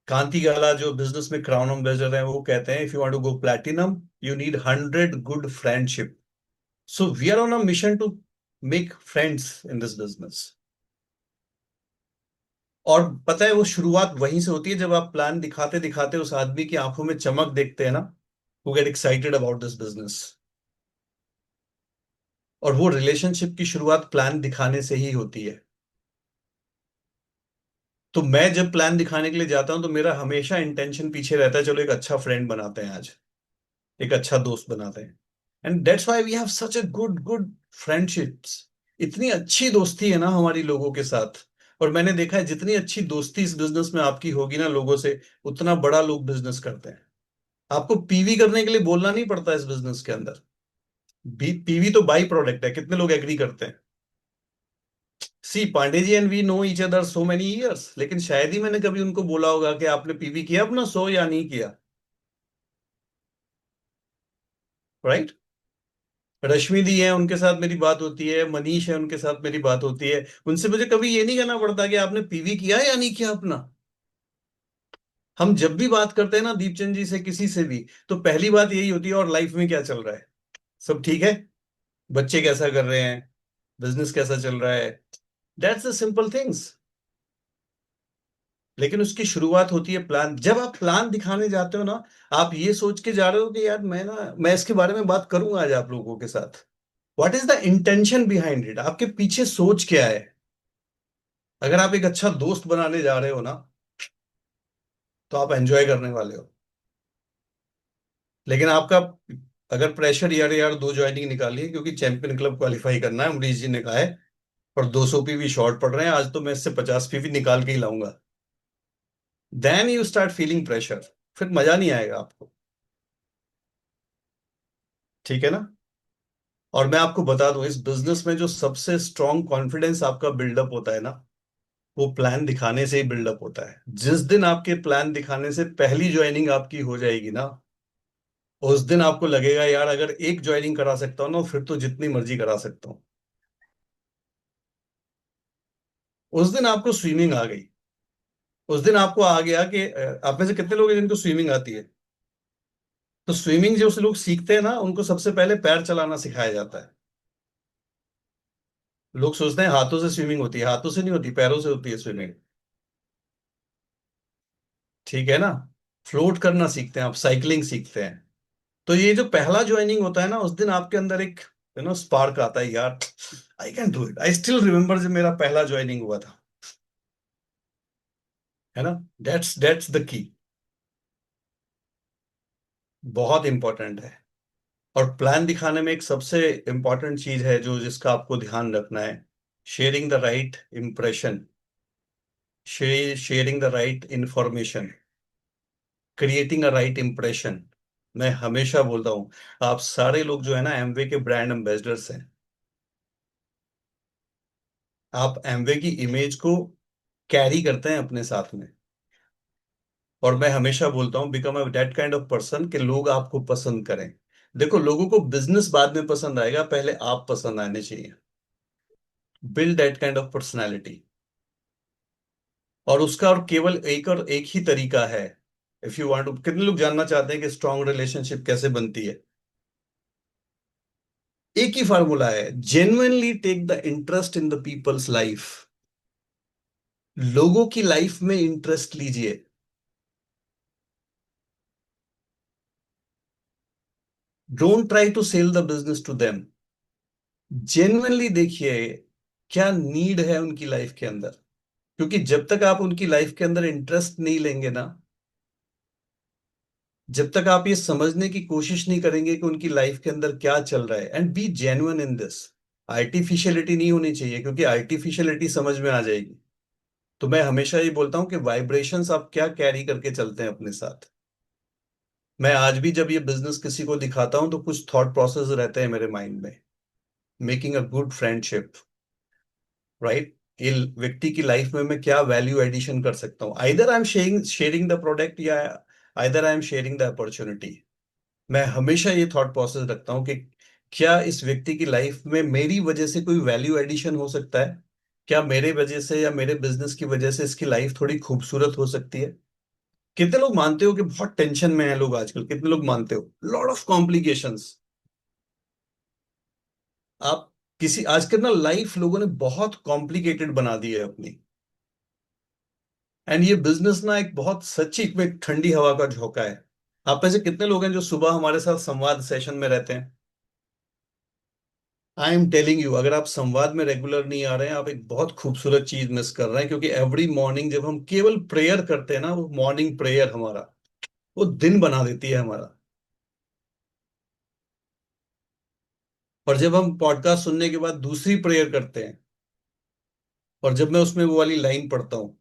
कांति गाला जो बिजनेस में क्राउन एम्बेसडर है, वो कहते हैं, if you want to go platinum you need 100 good friendship. So we are on a mission to make friends in this business. और पता है वो शुरुआत वहीं से होती है जब आप प्लान दिखाते दिखाते उस आदमी की आंखों में चमक देखते हैं ना, who get excited about this business. और वो रिलेशनशिप की शुरुआत प्लान दिखाने से ही होती है। तो मैं जब प्लान दिखाने के लिए जाता हूं तो मेरा हमेशा इंटेंशन पीछे रहता है, चलो एक अच्छा फ्रेंड बनाते हैं आज, एक अच्छा दोस्त बनाते हैं। And that's why we have such a good good friendships. इतनी अच्छी दोस्ती है ना हमारी लोगों के साथ। और मैंने देखा है जितनी अच्छी दोस्ती इस बिजनेस में आपकी होगी ना लोगों से, उतना बड़ा लोग बिजनेस करते हैं। आपको पीवी करने के लिए बोलना नहीं पड़ता इस बिजनेस के अंदर। पीवी तो बाई प्रोडक्ट है, कितने लोग एग्री करते हैं? See Pandey ji and we know each other so many years, लेकिन शायद ही मैंने कभी उनको बोला होगा कि आपने पीवी किया अपना शो या नहीं किया। राइट। रश्मि दी है, उनके साथ मेरी बात होती है, मनीष है, उनके साथ मेरी बात होती है। उनसे मुझे कभी ये नहीं कहना पड़ता कि आपने पीवी किया या नहीं किया अपना। हम जब भी बात करते हैं ना दीपचंद जी से, किसी से भी, तो पहली बात यही होती है, और लाइफ में क्या चल रहा है, सब ठीक है, बच्चे कैसा कर रहे हैं, बिजनेस कैसा चल रहा है। That's the simple things. लेकिन उसकी शुरुआत होती है प्लान। जब आप प्लान दिखाने जाते हो ना, आप ये सोच के जा रहे हो कि यार मैं इसके बारे में बात करूंगा आज आप लोगों के साथ। What is the intention behind it, आपके पीछे सोच क्या है। अगर आप एक अच्छा दोस्त बनाने जा रहे हो ना, तो आप एंजॉय करने वाले हो। लेकिन आपका अगर प्रेशर, यार यार दो ज्वाइनिंग निकालिए क्योंकि चैंपियन क्लब क्वालिफाई करना है, अमरीश जी ने कहा है, और 200 पीवी शॉर्ट पड़ रहे हैं आज, तो मैं इससे 50 पीवी निकाल के ही लाऊंगा। Then you start feeling pressure. फिर मजा नहीं आएगा आपको। ठीक है ना। और मैं आपको बता दूं, इस बिजनेस में जो सबसे स्ट्रॉन्ग कॉन्फिडेंस आपका बिल्डअप होता है ना, वो प्लान दिखाने से ही बिल्डअप होता है। जिस दिन आपके प्लान दिखाने से पहली ज्वाइनिंग आपकी हो जाएगी ना, उस दिन आपको लगेगा यार अगर एक ज्वाइनिंग करा सकता हूं ना, फिर तो जितनी मर्जी करा सकता हूं। उस दिन आपको स्विमिंग आ गई। उस दिन आपको आ गया कि आप में से कितने लोग हैं जिनको स्विमिंग आती है? तो स्विमिंग जो लोग सीखते हैं ना, उनको सबसे पहले पैर चलाना सिखाया जाता है। लोग सोचते हैं हाथों से स्विमिंग होती है, हाथों से नहीं होती, पैरों से होती है स्विमिंग। ठीक है ना। फ्लोट करना सीखते हैं आप, साइकिलिंग सीखते हैं। तो ये जो पहला ज्वाइनिंग होता है ना, उस दिन आपके अंदर एक स्पार्क आता है यार, I can do it. I still remember जब मेरा पहला ज्वाइनिंग हुआ था। है ना। That's the key. बहुत इंपॉर्टेंट है। और प्लान दिखाने में एक सबसे इंपॉर्टेंट चीज है जो जिसका आपको ध्यान रखना है, sharing the right impression, sharing the right information, creating a right impression. मैं हमेशा बोलता हूं, आप सारे लोग जो है ना एमवे के ब्रांड एम्बेसडर्स हैं। आप एमवे की इमेज को कैरी करते हैं अपने साथ में। और मैं हमेशा बोलता हूं, become a that kind of person कि लोग आपको पसंद करें। देखो, लोगों को बिजनेस बाद में पसंद आएगा, पहले आप पसंद आने चाहिए। Build that kind of personality. और उसका और केवल एक और एक ही तरीका है। इफ यू वांट टू, कितने लोग जानना चाहते हैं कि स्ट्रांग रिलेशनशिप कैसे बनती है? एक ही फार्मूला है, genuinely take the interest in the people's life. लोगों की लाइफ में इंटरेस्ट लीजिए। Don't try to sell the business to them. Genuinely देखिए क्या नीड है उनकी लाइफ के अंदर। क्योंकि जब तक आप उनकी लाइफ के अंदर इंटरेस्ट नहीं लेंगे ना, जब तक आप ये समझने की कोशिश नहीं करेंगे कि उनकी लाइफ के अंदर क्या चल रहा है, and B genuine in this. Artificiality नहीं होनी चाहिए, क्योंकि आर्टिफिशियलिटी समझ में आ जाएगी। तो मैं हमेशा ये बोलता हूं कि वाइब्रेशंस आप क्या कैरी करके चलते हैं अपने साथ। मैं आज भी जब ये बिजनेस किसी को दिखाता हूं तो कुछ थॉट प्रोसेस रहते हैं मेरे माइंड में। Making a good friendship, right. ये व्यक्ति की लाइफ में मैं क्या वैल्यू एडिशन कर सकता हूँ, either I am sharing sharing the product, या either I am sharing the opportunity. मैं हमेशा ये थॉट प्रोसेस रखता हूँ कि क्या इस व्यक्ति की लाइफ में मेरी वजह से कोई वैल्यू एडिशन हो सकता है? क्या मेरे वजह से या मेरे बिजनेस की वजह से इसकी लाइफ थोड़ी खूबसूरत हो सकती है? कितने लोग मानते हो कि बहुत टेंशन में है लोग आजकल? कितने लोग मानते हो लॉट ऑफ कॉम्प्लिकेशंस? आप किसी आजकल ना लाइफ लोगों ने बहुत कॉम्प्लिकेटेड बना दी है अपनी। एंड ये बिजनेस ना एक बहुत सच्ची में एक ठंडी हवा का झोंका है। आप में से कितने लोग हैं जो सुबह हमारे साथ संवाद सेशन में रहते हैं? आई एम टेलिंग यू, अगर आप संवाद में रेगुलर नहीं आ रहे हैं, आप एक बहुत खूबसूरत चीज मिस कर रहे हैं, क्योंकि एवरी मॉर्निंग जब हम केवल प्रेयर करते हैं ना, वो मॉर्निंग प्रेयर हमारा वो दिन बना देती है हमारा। और जब हम पॉडकास्ट सुनने के बाद दूसरी प्रेयर करते हैं, और जब मैं उसमें वो वाली लाइन पढ़ता हूँ,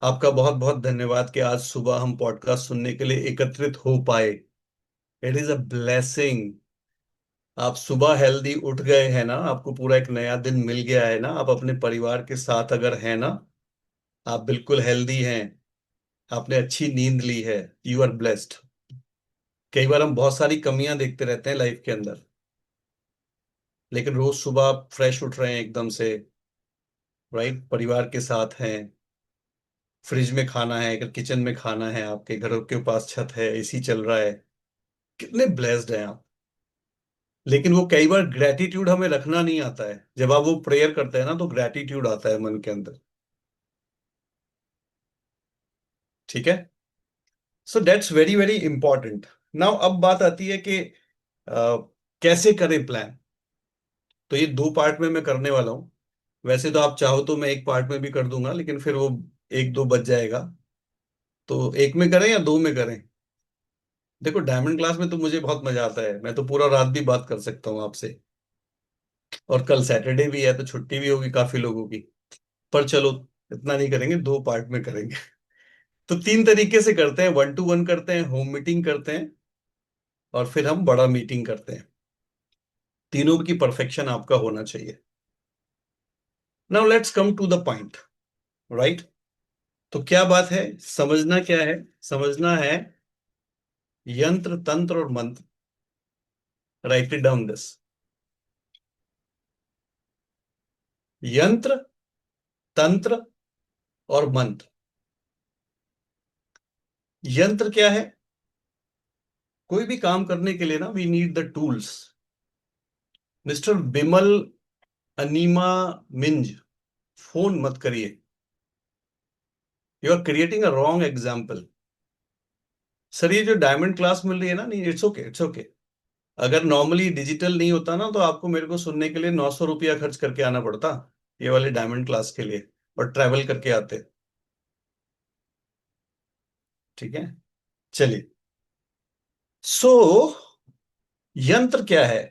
आपका बहुत बहुत धन्यवाद कि आज सुबह हम पॉडकास्ट सुनने के लिए एकत्रित हो पाए, इट इज अ ब्लेसिंग। आप सुबह हेल्दी उठ गए हैं ना, आपको पूरा एक नया दिन मिल गया है ना, आप अपने परिवार के साथ अगर हैं ना, आप बिल्कुल हेल्दी हैं, आपने अच्छी नींद ली है, यू आर ब्लेस्ड। कई बार हम बहुत सारी कमियां देखते रहते हैं लाइफ के अंदर, लेकिन रोज सुबह आप फ्रेश उठ रहे हैं एकदम से, राइट, परिवार के साथ हैं, फ्रिज में खाना है, अगर किचन में खाना है, आपके घर के पास छत है, एसी चल रहा है, कितने ब्लेस्ड हैं आप। लेकिन वो कई बार ग्रेटिट्यूड हमें रखना नहीं आता है, जब आप वो प्रेयर करते हैं ना, तो ग्रेटिट्यूड आता है मन के अंदर। ठीक है। So that's very very important. Now अब बात आती है कि कैसे करें प्लान। तो ये दो पार्ट में मैं करने वाला हूँ। वैसे तो आप चाहो तो मैं एक पार्ट में भी कर दूंगा, लेकिन फिर वो एक दो बच जाएगा। तो एक में करें या दो में करें? देखो, डायमंड क्लास में तो मुझे बहुत मजा आता है, मैं तो पूरा रात भी बात कर सकता हूँ आपसे। और कल सैटरडे भी है, तो छुट्टी भी होगी काफी लोगों की। पर चलो, इतना नहीं करेंगे, दो पार्ट में करेंगे। तो तीन तरीके से करते हैं, वन टू वन करते हैं, होम मीटिंग करते हैं, और फिर हम बड़ा मीटिंग करते हैं। तीनों की परफेक्शन आपका होना चाहिए। Now let's come to the point, right. तो क्या बात है, समझना क्या है? समझना है यंत्र तंत्र और मंत्र। Right it down this. यंत्र, तंत्र और मंत्र। यंत्र क्या है? कोई भी काम करने के लिए ना, we need the tools. Mister Bimal Anima Minj, phone मत करिए, you are creating a wrong example. Sir, ये जो डायमंड क्लास मिल रही है ना, नहीं, इट्स ओके, इट्स ओके। अगर नॉर्मली डिजिटल नहीं होता ना, तो आपको मेरे को सुनने के लिए 900 रुपया खर्च करके आना पड़ता, ये वाले डायमंड क्लास के लिए, और ट्रैवल करके आते। ठीक है, चलिए। सो यंत्र क्या है?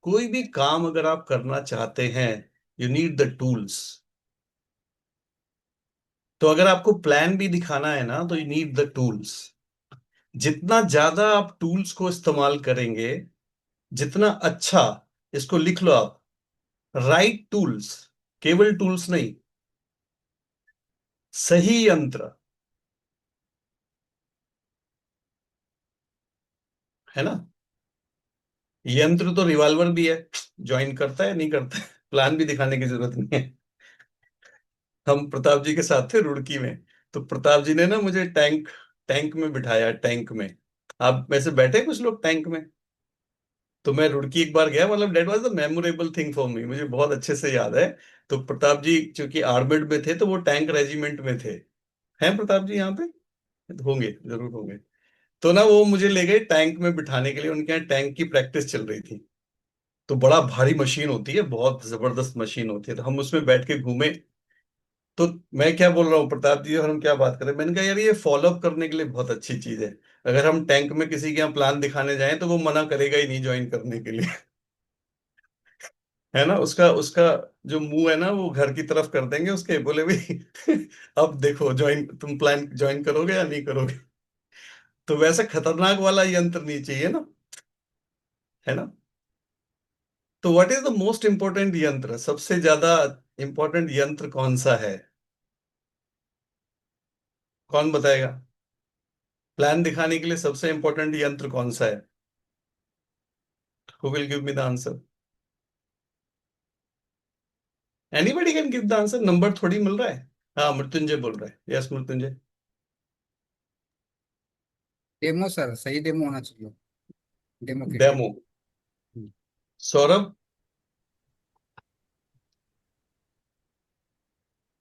कोई भी काम अगर आप करना चाहते हैं, यू नीड द टूल्स। तो अगर आपको प्लान भी दिखाना है ना, तो यू नीड द टूल्स। जितना ज्यादा आप टूल्स को इस्तेमाल करेंगे, जितना अच्छा, इसको लिख लो आप, राइट टूल्स, केवल टूल्स नहीं, सही यंत्र, है ना। यंत्र तो रिवॉल्वर भी है, ज्वाइन करता है नहीं करता है, प्लान भी दिखाने की जरूरत नहीं है। हम प्रताप जी के साथ थे रुड़की में, तो प्रताप जी ने ना मुझे टैंक टैंक में बिठाया, टैंक में। आप में से बैठे कुछ लोग टैंक में। तो मैं रुड़की एक बार गया, मतलब that was the memorable thing for me, मुझे बहुत अच्छे से याद है। तो प्रताप जी चूंकि आर्मेड में थे, तो वो टैंक रेजिमेंट में थे। हैं प्रताप जी यहाँ पे? होंगे, जरूर होंगे। तो ना वो मुझे ले गए टैंक में बिठाने के लिए, उनके यहाँ टैंक की प्रैक्टिस चल रही थी। तो बड़ा भारी मशीन होती है, बहुत जबरदस्त मशीन होती है, तो हम उसमें बैठ के घूमे। तो मैं क्या बोल रहा हूँ प्रताप जी, और हम क्या बात करें, मैंने कहा यार, ये फॉलो अप करने के लिए बहुत अच्छी चीज है। अगर हम टैंक में किसी के यहाँ प्लान दिखाने जाएं, तो वो मना करेगा ही नहीं ज्वाइन करने के लिए। है ना, उसका उसका जो मुंह है ना, वो घर की तरफ कर देंगे उसके, बोले भाई अब देखो, ज्वाइन, तुम प्लान ज्वाइन करोगे या नहीं करोगे। तो वैसा खतरनाक वाला यंत्र नहीं चाहिए ना, है ना। तो what is the most important यंत्र, सबसे ज्यादा इंपॉर्टेंट यंत्र कौन सा है? कौन बताएगा? प्लान दिखाने के लिए सबसे इंपॉर्टेंट यंत्र कौन सा है? Who will give me the answer? Anybody can give the answer, number थोड़ी मिल रहा है। हाँ, मृत्युंजय बोल रहा है, यस मृत्युंजय। डेमो सर, सही डेमो होना चाहिए। Demo kit. Demo. Saurabh,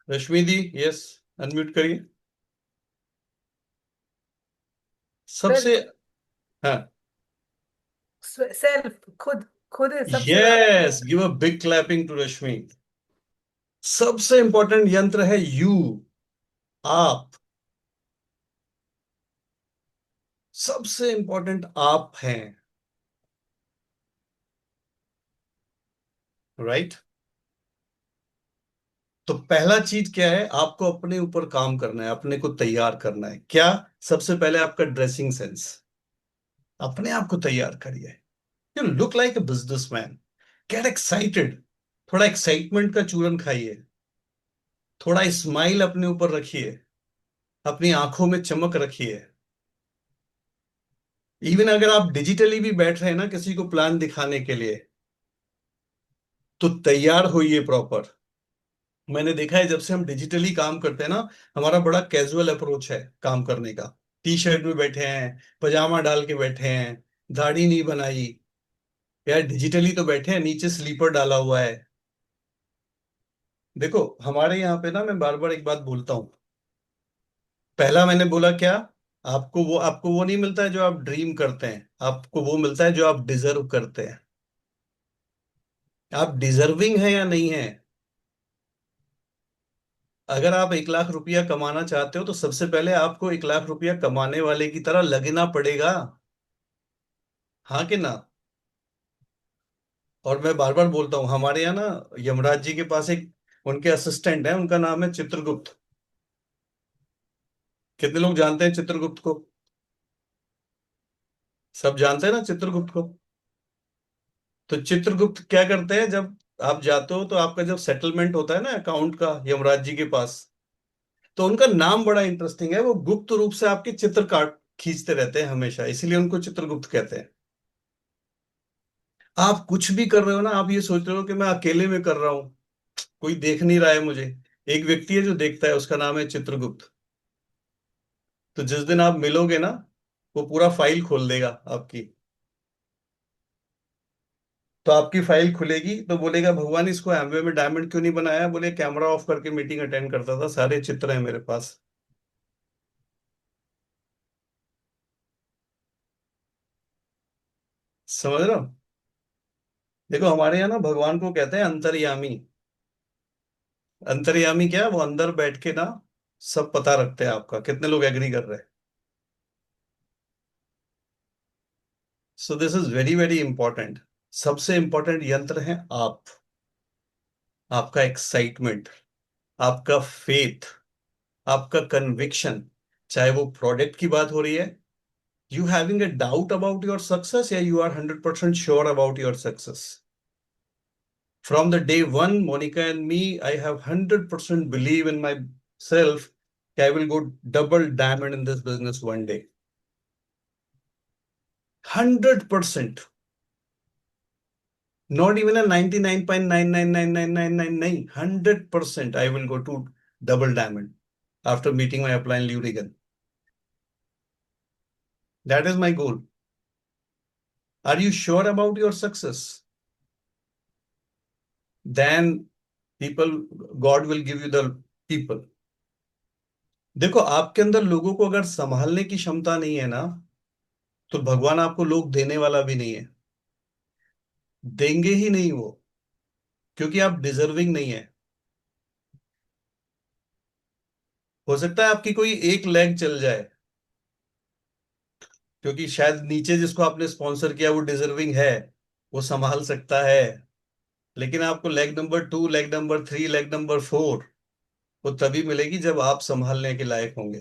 Rashmi di, yes, unmute करिए। सर, सबसे, हाँ, सेल्फ खुद खुद सबसे ज्यादा। Yes, give a big clapping to Rashmi. सबसे इंपॉर्टेंट यंत्र है यू, आप। सबसे इंपॉर्टेंट आप हैं, राइट। तो पहला चीज क्या है, आपको अपने ऊपर काम करना है, अपने को तैयार करना है। क्या? सबसे पहले आपका ड्रेसिंग सेंस। अपने आप को तैयार करिए। You look like a businessman. Get excited. थोड़ा एक्साइटमेंट का चूरन खाइए। थोड़ा स्माइल अपने ऊपर रखिए। अपनी आंखों में चमक रखिए। इवन अगर आप डिजिटली भी बैठ रहे हैं ना किसी को प्लान दिखाने के लिए, तो तैयार होइए प्रॉपर। मैंने देखा है जब से हम डिजिटली काम करते हैं ना, हमारा बड़ा कैजुअल अप्रोच है काम करने का। टी शर्ट में बैठे हैं, पजामा डाल के बैठे हैं, दाढ़ी नहीं बनाई। यार डिजिटली तो बैठे हैं, नीचे स्लीपर डाला हुआ है। देखो हमारे यहाँ पे ना, मैं बार बार एक बात बोलता हूँ। पहला मैंने बोला क्या, आपको वो नहीं मिलता है जो आप ड्रीम करते हैं, आपको वो मिलता है जो आप डिजर्व करते हैं। आप डिजर्विंग है या नहीं है? अगर आप 1 लाख रुपया कमाना चाहते हो तो सबसे पहले आपको 1 लाख रुपया कमाने वाले की तरह लगना पड़ेगा। हाँ कि ना? और मैं बार बार बोलता हूँ, हमारे यहाँ ना यमराज जी के पास एक उनके असिस्टेंट है, उनका नाम है चित्रगुप्त। कितने लोग जानते हैं चित्रगुप्त को? सब जानते हैं ना चित्रगुप्त को? तो चित्रगुप्त क्या करते हैं, जब आप जाते हो तो आपका जब सेटलमेंट होता है ना अकाउंट का यमराज जी के पास, तो उनका नाम बड़ा इंटरेस्टिंग है। वो गुप्त रूप से आपके चित्र काट खींचते रहते हैं हमेशा, इसीलिए उनको चित्रगुप्त कहते हैं। आप कुछ भी कर रहे हो ना, आप ये सोच रहे हो कि मैं अकेले में कर रहा हूं, कोई देख नहीं रहा है मुझे। एक व्यक्ति है जो देखता है, उसका नाम है चित्रगुप्त। तो जिस दिन आप मिलोगे ना, वो पूरा फाइल खोल देगा आपकी। तो आपकी फाइल खुलेगी तो बोलेगा, भगवान इसको एमवे में डायमंड क्यों नहीं बनाया? बोले कैमरा ऑफ करके मीटिंग अटेंड करता था, सारे चित्र हैं मेरे पास। समझ रहे हो? देखो हमारे यहाँ ना भगवान को कहते हैं अंतर्यामी। अंतर्यामी क्या है? वो अंदर बैठ के ना सब पता रखते हैं आपका। कितने लोग एग्री कर रहे हैं? So this is very very important. सबसे इंपॉर्टेंट यंत्र है आप। आपका एक्साइटमेंट, आपका फेथ, आपका कन्विक्शन। चाहे वो प्रोडक्ट की बात हो रही है, you having a doubt about your success, या you are 100% sure about your success. From the day one, Monica and me, I have 100% believe in myself that I will go double diamond in this business one day. 100%. Not even a 99.9999999. 100% I will go to double diamond after meeting my upline Liu Regan. That is my goal. Are you sure about your success? Then people, God will give you the people. देखो आपके अंदर लोगों को अगर संभालने की क्षमता नहीं है ना, तो भगवान आपको लोग देने वाला भी नहीं है। देंगे ही नहीं वो, क्योंकि आप डिजर्विंग नहीं है। हो सकता है आपकी कोई एक लेग चल जाए, क्योंकि शायद नीचे जिसको आपने स्पॉन्सर किया वो डिजर्विंग है, वो संभाल सकता है। लेकिन आपको leg number 2, leg number 3, leg number 4 वो तभी मिलेगी जब आप संभालने के लायक होंगे।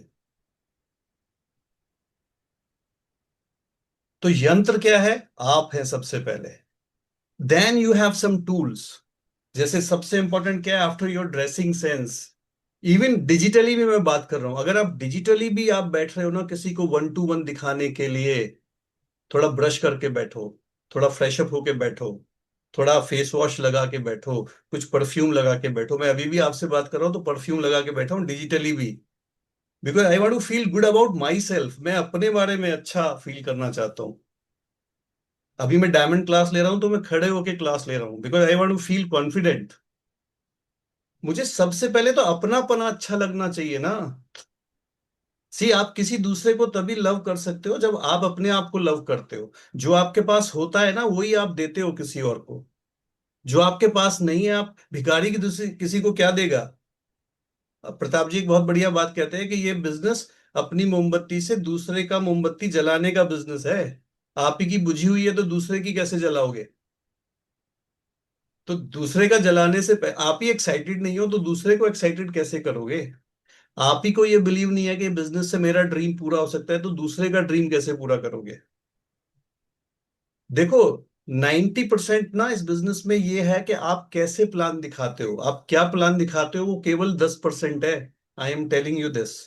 तो यंत्र क्या है? आप हैं सबसे पहले। Then you have some tools. जैसे सबसे इंपॉर्टेंट क्या है? After your dressing sense. Even digitally भी मैं बात कर रहा हूं, अगर आप डिजिटली भी आप बैठ रहे हो ना किसी को 1 to 1 दिखाने के लिए, थोड़ा ब्रश करके बैठो, थोड़ा फ्रेशअप होके बैठो, थोड़ा फेस वॉश लगा के बैठो, कुछ परफ्यूम लगा के बैठो। मैं अभी भी आपसे बात कर रहा हूं तो परफ्यूम लगा के बैठा हूं डिजिटली भी, because I want to feel good about myself. मैं अपने बारे में अच्छा फील करना चाहता हूँ। अभी मैं डायमंड क्लास ले रहा हूं तो मैं खड़े होके क्लास ले रहा हूं, because I want to feel confident. मुझे सबसे पहले तो अपनापना अच्छा लगना चाहिए ना। सी, आप किसी दूसरे को तभी लव कर सकते हो जब आप अपने आप को लव करते हो। जो आपके पास होता है ना, वही आप देते हो किसी और को। जो आपके पास नहीं है, आप भिखारी की दूसरी किसी को क्या देगा। अब प्रताप जी एक बहुत बढ़िया बात कहते हैं कि ये बिजनेस अपनी मोमबत्ती से दूसरे का मोमबत्ती जलाने का बिजनेस है। आप ही की बुझी हुई है तो दूसरे की कैसे जलाओगे। तो दूसरे का जलाने से आप ही एक्साइटेड नहीं हो तो दूसरे को एक्साइटेड कैसे करोगे। आप ही को ये बिलीव नहीं है कि बिजनेस से मेरा ड्रीम पूरा हो सकता है तो दूसरे का ड्रीम कैसे पूरा करोगे। देखो, 90% ना इस बिजनेस में ये है कि आप कैसे प्लान दिखाते हो, आप क्या प्लान दिखाते हो, वो केवल 10% है। I am telling you this.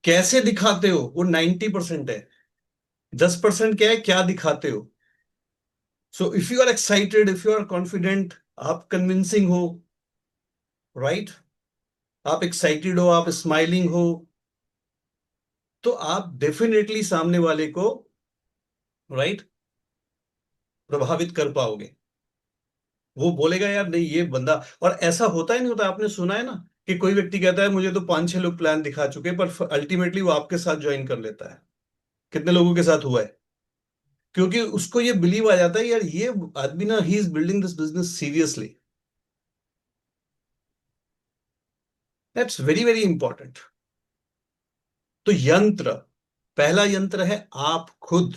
कैसे दिखाते हो वो 90% है। 10% क्या है, क्या दिखाते हो। So if you are excited, if you are confident, आप कन्विंसिंग हो, राइट, आप एक्साइटेड हो, आप स्माइलिंग हो, तो आप डेफिनेटली सामने वाले को, राइट, प्रभावित कर पाओगे। वो बोलेगा यार नहीं ये बंदा। और ऐसा होता ही नहीं होता, आपने सुना है ना कि कोई व्यक्ति कहता है मुझे तो 5-6 लोग प्लान दिखा चुके हैं, पर अल्टीमेटली वो आपके साथ ज्वाइन कर लेता है। कितने लोगों के साथ हुआ है। क्योंकि उसको ये बिलीव आ जाता है यार ये आदमी ना, he is building this business seriously. That's very very important. तो यंत्र, पहला यंत्र है आप खुद।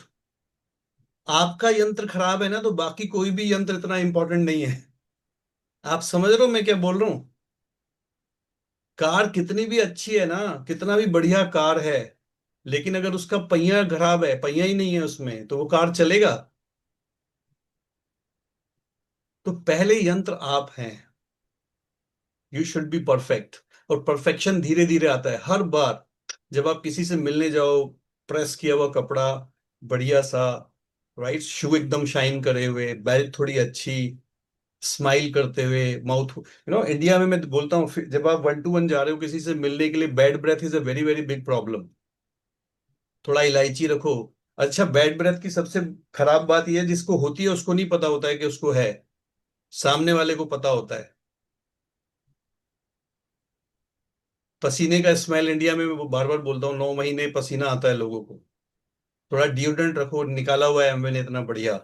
आपका यंत्र खराब है ना, तो बाकी कोई भी यंत्र इतना इंपॉर्टेंट नहीं है। आप समझ रहे हो मैं क्या बोल रहा हूं। कार कितनी भी अच्छी है ना, कितना भी बढ़िया कार है, लेकिन अगर उसका पहिया खराब है, पहिया ही नहीं है उसमें, तो वो कार चलेगा। तो पहले यंत्र आप हैं। You should be perfect. और परफेक्शन धीरे धीरे आता है हर बार। जब आप किसी से मिलने जाओ, प्रेस किया हुआ कपड़ा, बढ़िया सा, राइट, शू एकदम शाइन करे हुए, बेल्ट थोड़ी अच्छी, स्माइल करते हुए, माउथ, इंडिया में मैं बोलता हूँ, जब आप 1-to-1 जा रहे हो किसी से मिलने के लिए, bad breath is a very very big problem. थोड़ा इलायची रखो। अच्छा, बैड ब्रेथ की सबसे खराब बात यह है, जिसको होती है उसको नहीं पता होता है कि उसको है, सामने वाले को पता होता है। पसीने का स्मेल इंडिया में, मैं बार बार बोलता हूँ, 9 महीने पसीना आता है लोगों को। थोड़ा डिओड्रेंट रखो, निकाला हुआ है एमवे ने इतना बढ़िया।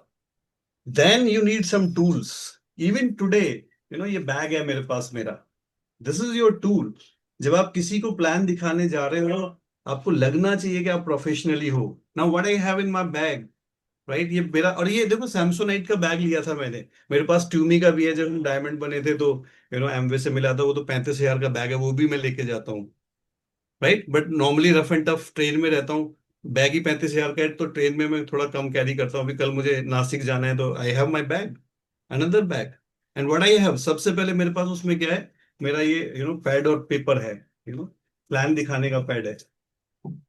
Then you need some tools. Even today, ये बैग है मेरे पास मेरा, दिस इज योर टूल। जब आप किसी को प्लान दिखाने जा रहे हो, आपको लगना चाहिए कि आप प्रोफेशनली हो। Now what I have in my bag, right, ये मेरा, और ये देखो सैमसोनाइट का बैग लिया था मैंने। मेरे पास ट्यूमी का भी है, जब हम डायमंड बने थे तो एमवे से मिला था, वो तो 35,000 का बैग है, वो भी मैं लेके जाता हूँ। Right, but normally rough and tough train में रहता हूँ। बैग ही 35,000 का है, तो ट्रेन में मैं थोड़ा कम कैरी करता हूँ। अभी कल मुझे नासिक जाना है तो I have my bag, another bag. And what I have, सबसे पहले मेरे पास उसमें क्या है, मेरा ये पैड और पेपर है, प्लान दिखाने का पैड है।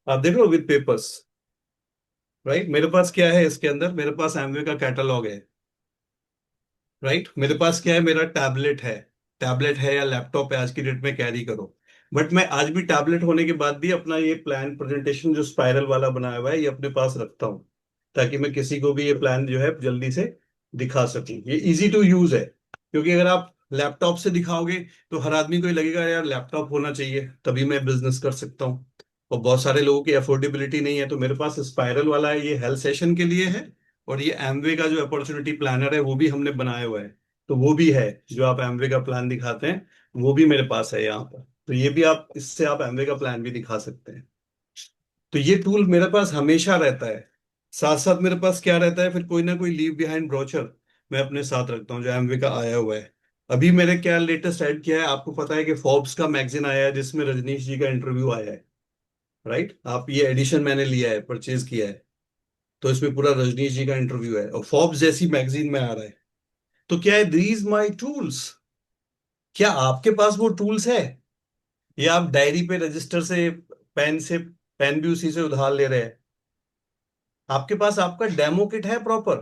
आप देख लो, विद पेपर्स। राइट, मेरे पास क्या है इसके अंदर, मेरे पास एमवे का कैटलॉग है। राइट, मेरे पास क्या है, मेरा टैबलेट है। टैबलेट है या लैपटॉप है, आज की डेट में कैरी करो। बट मैं आज भी टैबलेट होने के बाद भी अपना ये प्लान प्रेजेंटेशन जो स्पाइरल वाला बनाया हुआ है, ये अपने पास रखता हूँ, ताकि मैं किसी को भी ये प्लान जो है जल्दी से दिखा सकूं। ये इजी टू यूज है, क्योंकि अगर आप लैपटॉप से दिखाओगे तो हर आदमी को ये लगेगा यार लैपटॉप होना चाहिए तभी मैं बिजनेस कर सकता हूँ। और बहुत सारे लोगों की अफोर्डेबिलिटी नहीं है, तो मेरे पास स्पाइरल वाला है, ये हेल्थ सेशन के लिए है। और ये एमवे का जो अपॉर्चुनिटी प्लानर है वो भी हमने बनाया हुआ है। तो वो भी है, जो आप एमवे का प्लान दिखाते हैं, वो भी मेरे पास है यहाँ पर। तो ये भी आप, इससे आप एमवे का प्लान भी दिखा सकते हैं। तो ये टूल मेरे पास हमेशा रहता है। साथ साथ मेरे पास क्या रहता है, फिर कोई ना कोई लीव बिहाइंड ब्रोचर मैं अपने साथ रखता हूँ, जो एमवे का आया हुआ है। अभी मैंने क्या लेटेस्ट ऐड किया है, आपको पता है कि फोर्ब्स का मैगजीन आया है जिसमें रजनीश जी का इंटरव्यू आया है। राइट, आप ये एडिशन मैंने लिया है, परचेज किया है। तो इसमें पूरा रजनीश जी का इंटरव्यू है और फोर्ब्स जैसी मैगजीन में आ रहा है। तो क्या है, दीज माई टूल्स। क्या आपके पास वो टूल्स है, या आप डायरी पे रजिस्टर से पेन भी उसी से उधार ले रहे हैं। आपके पास आपका डेमो किट है प्रॉपर,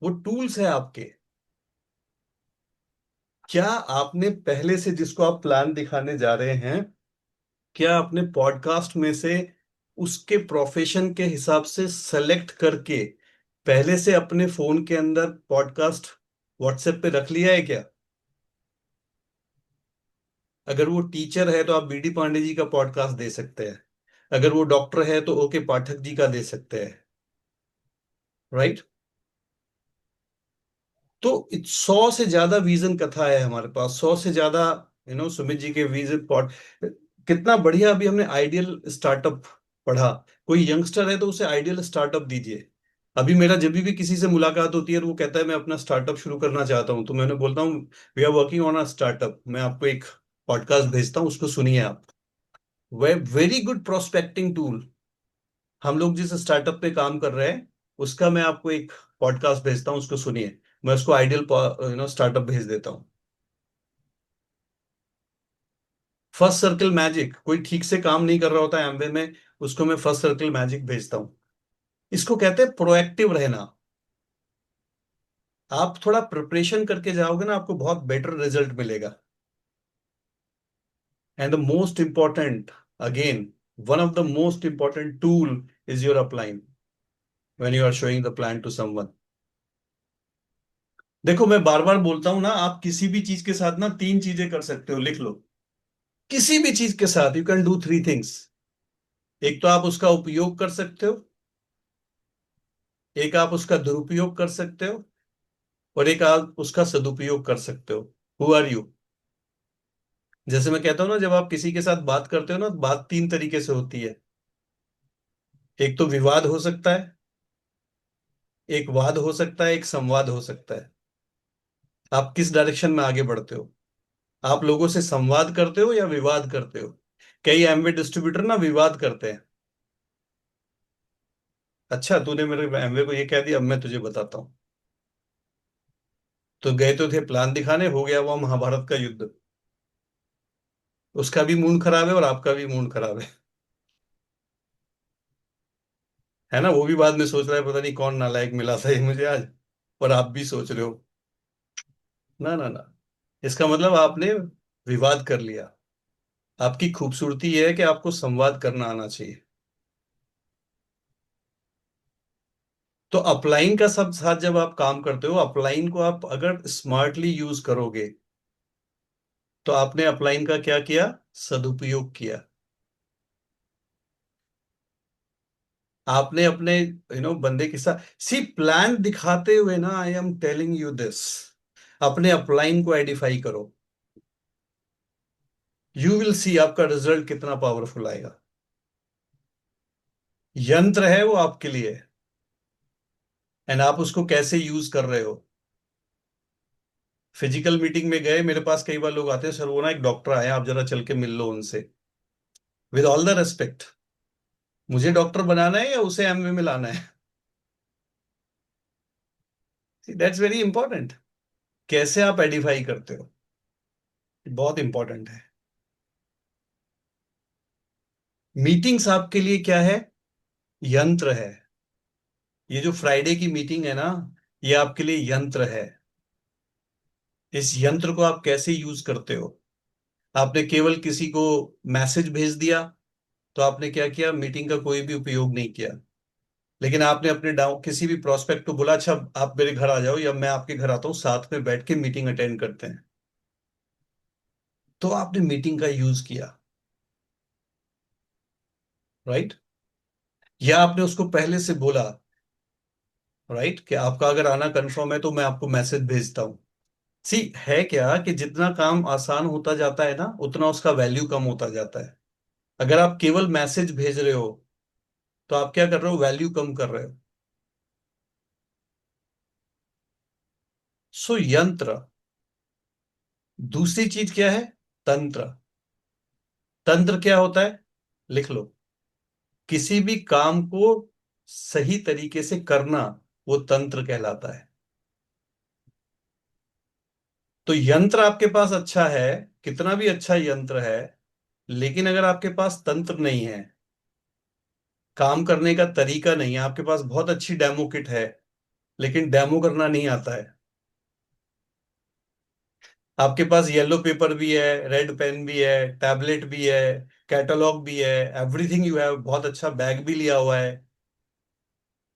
वो टूल्स है आपके। क्या आपने पहले से, जिसको आप प्लान दिखाने जा रहे हैं, क्या आपने पॉडकास्ट में से उसके प्रोफेशन के हिसाब से सेलेक्ट करके पहले से अपने फोन के अंदर पॉडकास्ट व्हाट्सएप पे रख लिया है क्या। अगर वो टीचर है तो आप बीडी पांडे जी का पॉडकास्ट दे सकते हैं। अगर वो डॉक्टर है तो ओके पाठक जी का दे सकते हैं। राइट। तो 100 से ज्यादा विजन कथा है हमारे पास, 100 से ज्यादा सुमित जी के विजन पॉड। कितना बढ़िया। अभी हमने आइडियल स्टार्टअप पढ़ा। कोई यंगस्टर है तो उसे आइडियल स्टार्टअप दीजिए। अभी मेरा जब भी किसी से मुलाकात होती है और वो कहता है मैं अपना स्टार्टअप शुरू करना चाहता हूँ, तो मैंने बोलता हूँ we are working on a startup, मैं आपको एक पॉडकास्ट भेजता हूँ, उसको सुनिए आप। वे वेरी गुड प्रोस्पेक्टिंग टूल। हम लोग जिस स्टार्टअप पे काम कर रहे हैं उसका मैं आपको एक पॉडकास्ट भेजता हूँ, उसको सुनिए। मैं उसको आइडियल स्टार्टअप भेज देता हूँ। फर्स्ट सर्कल मैजिक, कोई ठीक से काम नहीं कर रहा होता है एमवे में, उसको मैं फर्स्ट सर्कल मैजिक भेजता हूँ। इसको कहते हैं प्रोएक्टिव रहना। आप थोड़ा प्रिपरेशन करके जाओगे ना, आपको बहुत बेटर रिजल्ट मिलेगा। And the most important, again, one of the most important tool is your upline when you are showing the plan to someone. देखो मैं बार बार बोलता हूं ना, आप किसी भी चीज के साथ ना तीन चीजें कर सकते हो, लिख लो। किसी भी चीज के साथ you can do three things. एक तो आप उसका उपयोग कर सकते हो, एक आप उसका दुरुपयोग कर सकते हो, और एक आप उसका सदुपयोग कर सकते हो। Who are you? जैसे मैं कहता हूं ना, जब आप किसी के साथ बात करते हो ना, बात तीन तरीके से होती है। एक तो विवाद हो सकता है, एक वाद हो सकता है, एक संवाद हो सकता है। आप किस डायरेक्शन में आगे बढ़ते हो? आप लोगों से संवाद करते हो या विवाद करते हो? कई एमवे डिस्ट्रीब्यूटर ना विवाद करते हैं। अच्छा, तूने मेरे एमवे को ये कह दिया, अब मैं तुझे बताता हूँ। तो गए तो थे प्लान दिखाने, हो गया वो महाभारत का युद्ध। उसका भी मूड खराब है और आपका भी मूड खराब है ना? वो भी बाद में सोच रहा है पता नहीं कौन नालायक मिला था ये मुझे आज। और आप भी सोच रहे हो। ना ना ना, इसका मतलब आपने विवाद कर लिया। आपकी खूबसूरती यह है कि आपको संवाद करना आना चाहिए। तो अपलाइन का सब साथ जब आप काम करते हो, अपलाइन को आप अगर स्मार्टली यूज करोगे, तो आपने अपलाइन का क्या किया? सदुपयोग किया। आपने अपने बंदे के साथ सी प्लान दिखाते हुए ना, I am telling you this, अपने अपलाइन को आइडेंटिफाई करो। यू विल सी आपका रिजल्ट कितना पावरफुल आएगा। यंत्र है वो आपके लिए, एंड आप उसको कैसे यूज कर रहे हो। फिजिकल मीटिंग में गए, मेरे पास कई बार लोग आते हैं, सर वो ना एक डॉक्टर आए हैं, आप जरा चल के मिल लो उनसे। विद ऑल द रेस्पेक्ट, मुझे डॉक्टर बनाना है या उसे एमवे में लाना है? That's very important. कैसे आप आइडेंटिफाई करते हो, बहुत इंपॉर्टेंट है। मीटिंग्स आपके लिए क्या है? यंत्र है। ये जो फ्राइडे की मीटिंग है ना, ये आपके लिए यंत्र है। इस यंत्र को आप कैसे यूज करते हो? आपने केवल किसी को मैसेज भेज दिया, तो आपने क्या किया? मीटिंग का कोई भी उपयोग नहीं किया। लेकिन आपने अपने डाउ किसी भी प्रोस्पेक्ट को बोला, अच्छा आप मेरे घर आ जाओ या मैं आपके घर आता हूँ, साथ में बैठ के मीटिंग अटेंड करते हैं। तो आपने मीटिंग का यूज किया। राइट। या आपने उसको पहले से बोला, राइट, कि आपका अगर आना कंफर्म है तो मैं आपको मैसेज भेजता हूँ। सी है क्या कि जितना काम आसान होता जाता है ना, उतना उसका वैल्यू कम होता जाता है। अगर आप केवल मैसेज भेज रहे हो, तो आप क्या कर रहे हो? वैल्यू कम कर रहे हो। सो यंत्र। दूसरी चीज क्या है? तंत्र। तंत्र क्या होता है? लिख लो। किसी भी काम को सही तरीके से करना, वो तंत्र कहलाता है। तो यंत्र आपके पास अच्छा है, कितना भी अच्छा यंत्र है, लेकिन अगर आपके पास तंत्र नहीं है, काम करने का तरीका नहीं है, आपके पास बहुत अच्छी डेमो किट है, लेकिन डेमो करना नहीं आता है, आपके पास येलो पेपर भी है, रेड पेन भी है, टैबलेट भी है, कैटलॉग भी है, एवरीथिंग यू हैव, बहुत अच्छा बैग भी लिया हुआ है,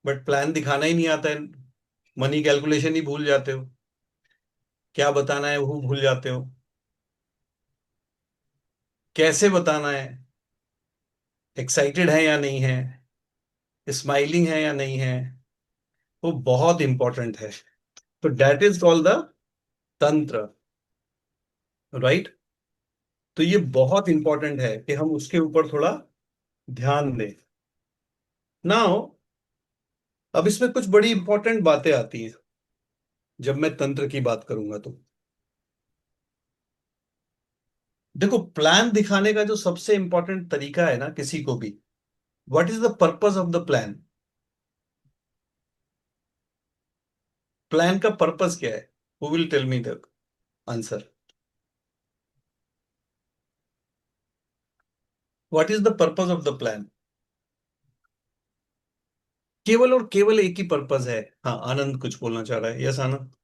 बट प्लान दिखाना ही नहीं आता है, मनी कैलकुलेशन ही भूल जाते हो, क्या बताना है वो भूल जाते हो। कैसे बताना है, एक्साइटेड है या नहीं है, स्माइलिंग है या नहीं है, वो बहुत इंपॉर्टेंट है। तो दैट इज कॉल्ड द तंत्र, राइट। तो ये बहुत इंपॉर्टेंट है कि हम उसके ऊपर थोड़ा ध्यान दें। नाउ अब इसमें कुछ बड़ी इंपॉर्टेंट बातें आती हैं जब मैं तंत्र की बात करूंगा तो। देखो, प्लान दिखाने का जो सबसे इंपॉर्टेंट तरीका है ना किसी को भी, what is the purpose of the plan. Plan का पर्पस क्या है? Who will tell me the answer? What is the purpose of the plan? केवल और केवल एक ही पर्पस है। हाँ, आनंद कुछ बोलना चाह रहा है। यस आनंद।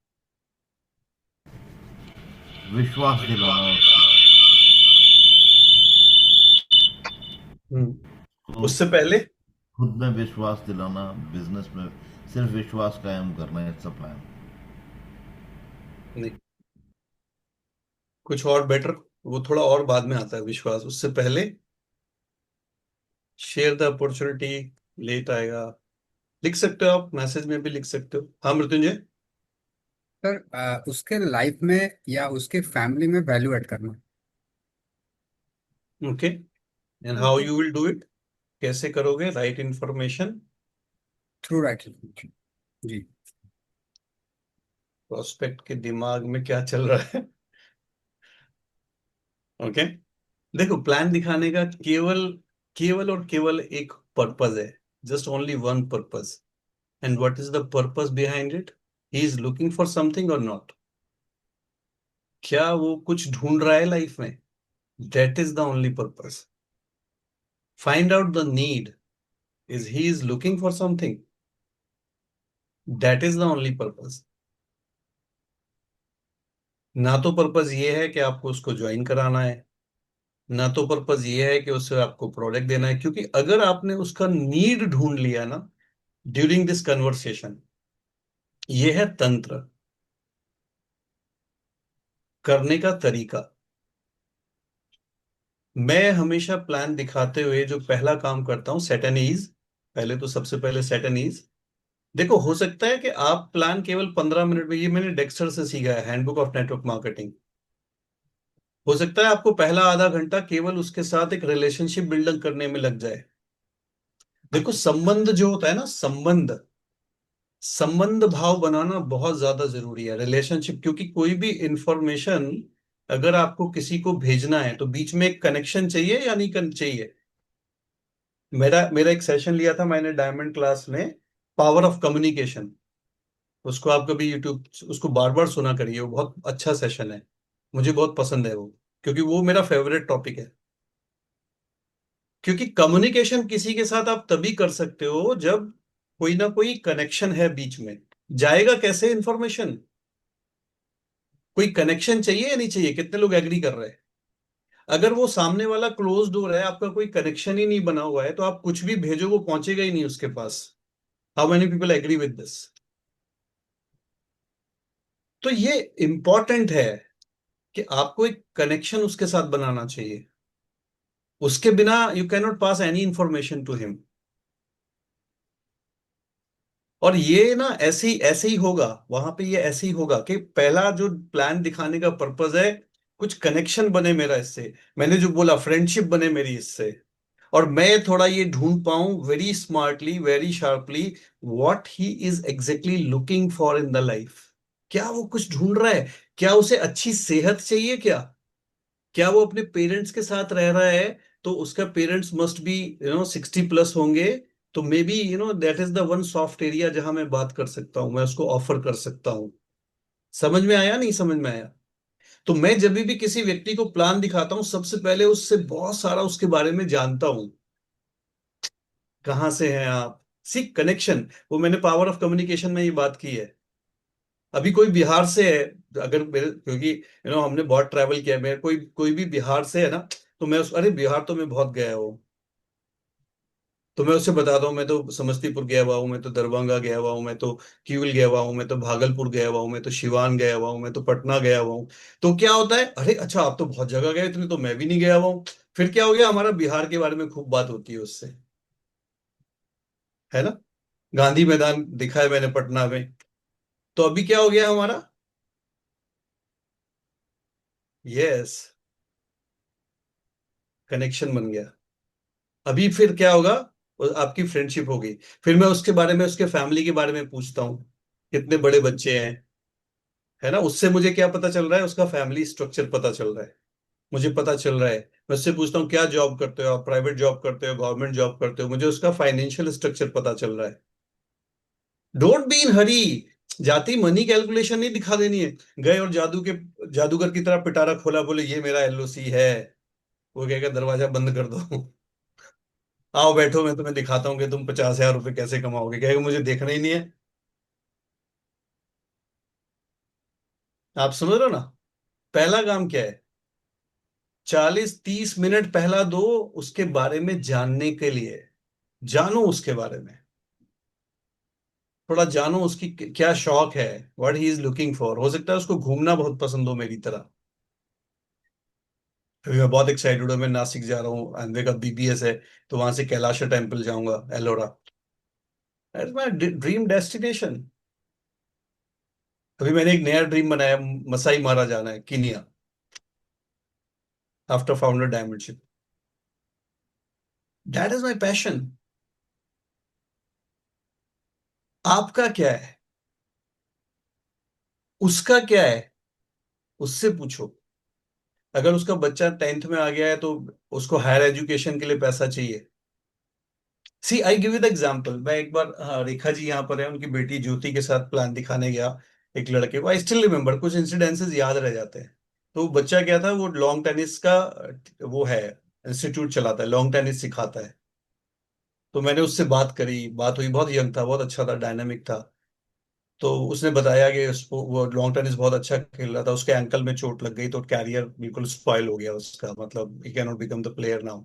विश्वास दिलाना उसको। उससे तो पहले खुद में विश्वास दिलाना, बिजनेस में सिर्फ विश्वास कायम करना, इट्स अ प्लान। नहीं, कुछ और बेटर, वो थोड़ा और बाद में आता है विश्वास, उससे पहले शेयर द अपॉर्चुनिटी लेट आएगा। लिख सकते हो आप, मैसेज में भी लिख सकते हो। हाँ मृत्युंजय। सर उसके लाइफ में या उसके फैमिली में वैल्यू ऐड करना। Okay, and how you will do it? कैसे करोगे? Right information. Through right information. जी। प्रोस्पेक्ट के दिमाग में क्या चल रहा है? ओके, देखो, प्लान दिखाने का केवल केवल और केवल एक पर्पस है। Just only one purpose. And what is the purpose behind it? He is looking for something और नॉट? क्या वो कुछ ढूंढ रहा है लाइफ में? That is the only purpose. Find out the need. Is he is looking for something? That is the only purpose. ना तो पर्पस ये है कि आपको उसको ज्वाइन कराना है, ना तो पर्पस ये है कि उससे आपको प्रोडक्ट देना है। क्योंकि अगर आपने उसका नीड ढूंढ लिया ना ड्यूरिंग दिस कन्वर्सेशन, ये है तंत्र करने का तरीका। मैं हमेशा प्लान दिखाते हुए जो पहला काम करता हूं, सेट एन ईज। पहले तो सबसे पहले सेट एन ईज। देखो, हो सकता है कि आप प्लान केवल 15 मिनट में, ये मैंने डेक्स्टर से सीखा है, हैंडबुक ऑफ नेटवर्क मार्केटिंग। हो सकता है आपको पहला आधा घंटा केवल उसके साथ एक रिलेशनशिप बिल्डअप करने में लग जाए। देखो, संबंध जो होता है ना, संबंध संबंध भाव बनाना बहुत ज्यादा जरूरी है, रिलेशनशिप। क्योंकि कोई भी इंफॉर्मेशन अगर आपको किसी को भेजना है तो बीच में एक कनेक्शन चाहिए या नहीं चाहिए? मेरा मेरा एक सेशन लिया था मैंने डायमंड क्लास में, पावर ऑफ कम्युनिकेशन। उसको आप कभी यूट्यूब उसको बार बार सुना करिए, वो बहुत अच्छा सेशन है। मुझे बहुत पसंद है वो, क्योंकि वो मेरा फेवरेट टॉपिक है। क्योंकि कम्युनिकेशन किसी के साथ आप तभी कर सकते हो जब कोई ना कोई कनेक्शन है बीच में। जाएगा कैसे इंफॉर्मेशन? कोई कनेक्शन चाहिए या नहीं चाहिए? कितने लोग एग्री कर रहे हैं? अगर वो सामने वाला क्लोज डोर है, आपका कोई कनेक्शन ही नहीं बना हुआ है, तो आप कुछ भी भेजो वो पहुंचेगा ही नहीं उसके पास। How many people agree with this? तो ये इंपॉर्टेंट है कि आपको एक कनेक्शन उसके साथ बनाना चाहिए। उसके बिना you can not pass any information to him. और ये ना ऐसे ही ऐसे ही होगा वहां पे, ये ऐसे ही होगा कि पहला जो प्लान दिखाने का पर्पस है, कुछ कनेक्शन बने मेरा इससे। मैंने जो बोला, फ्रेंडशिप बने मेरी इससे। और मैं थोड़ा ये ढूंढ पाऊं very smartly, very sharply, what he is exactly looking for in the life. क्या वो कुछ ढूंढ रहा है? क्या उसे अच्छी सेहत चाहिए? क्या वो अपने पेरेंट्स के साथ रह रहा है तो उसका पेरेंट्स मस्ट बी 60+ होंगे? तो may be that is the one soft area जहां मैं बात कर सकता हूं, मैं उसको ऑफर कर सकता हूं। समझ में आया? नहीं समझ में आया? तो मैं जब भी किसी व्यक्ति को प्लान दिखाता हूं, सबसे पहले उससे बहुत सारा उसके बारे में जानता हूं। कहाँ से हैं आप? सी कनेक्शन। वो मैंने पावर ऑफ कम्युनिकेशन में ये बात की है। अभी कोई बिहार से है, अगर मेरे, क्योंकि हमने बहुत ट्रैवल किया है, मेरे कोई कोई भी बिहार से है ना, तो मैं अरे बिहार तो मैं बहुत गया हूँ, तो मैं उससे बताता हूँ मैं तो समस्तीपुर गया हुआ हूँ, मैं तो दरभंगा गया हुआ हूँ, मैं तो किऊल गया हुआ हूँ, मैं तो भागलपुर गया हुआ हूँ, मैं तो सिवान गया हुआ हूँ, मैं तो पटना गया हुआ हूँ। तो क्या होता है, अरे अच्छा आप तो बहुत जगह गए, इतने तो मैं भी नहीं गया हुआ हूँ। फिर क्या हो गया, हमारा बिहार के बारे में खूब बात होती है उससे, है ना। गांधी मैदान दिखा है मैंने पटना में। तो अभी क्या हो गया हमारा, यस, कनेक्शन बन गया। अभी फिर क्या होगा, आपकी फ्रेंडशिप होगी। फिर मैं उसके बारे में, उसके फैमिली के बारे में पूछता हूँ, कितने बड़े बच्चे हैं, है ना। उससे मुझे क्या पता चल रहा है, उसका फैमिली स्ट्रक्चर पता चल रहा है, मुझे पता चल रहा है। मैं उससे पूछता हूँ क्या जॉब करते हो आप, प्राइवेट जॉब करते हो, गवर्नमेंट जॉब करते हो, मुझे उसका फाइनेंशियल स्ट्रक्चर पता चल रहा है। डोंट बी इन हरी, जाती मनी कैलकुलेशन नहीं दिखा देनी है। गए और जादूगर की तरह पिटारा खोला, बोले ये मेरा एलओसी है, वो कहेगा दरवाजा बंद कर दो। आओ बैठो, मैं तुम्हें दिखाता हूँ कि तुम 50,000 रुपये कैसे कमाओगे, कहेगा मुझे देखना ही नहीं है। आप समझ रहे हो ना। पहला काम क्या है, 40-30 मिनट पहला दो उसके बारे में जानने के लिए। जानो उसके बारे में, थोड़ा जानो उसकी क्या शौक है, what he is looking for. हो सकता है उसको घूमना बहुत पसंद हो मेरी तरह। अभी मैं बहुत एक्साइटेड हूँ, मैं नासिक जा रहा हूँ, एमवे का बीबीएस है, तो वहां से कैलाश टेम्पल जाऊंगा, Ellora. That's my dream destination. अभी मैंने एक नया ड्रीम बनाया, मसाई मारा जाना है, Kenya, after founder diamondship. That is my passion. आपका क्या है, उसका क्या है, उससे पूछो। अगर उसका बच्चा 10th में आ गया है तो उसको हायर एजुकेशन के लिए पैसा चाहिए। See I give you the example, मैं एक बार, हाँ, रेखा जी यहाँ पर है, उनकी बेटी ज्योति के साथ प्लान दिखाने गया एक लड़के को। आई स्टिल रिमेम्बर, कुछ इंसिडेंसेस याद रह जाते हैं। तो वो बच्चा क्या था, वो लॉन्ग टेनिस का वो है, इंस्टीट्यूट चलाता है, लॉन्ग टेनिस सिखाता है। तो मैंने उससे बात करी, बात हुई, बहुत यंग था, बहुत अच्छा था, डायनामिक था। तो उसने बताया कि उसको वो लॉन्ग टेनिस बहुत अच्छा खेल रहा था, उसके एंकल में चोट लग गई, तो कैरियर बिल्कुल स्पॉइल हो गया उसका, मतलब he can not become the player now.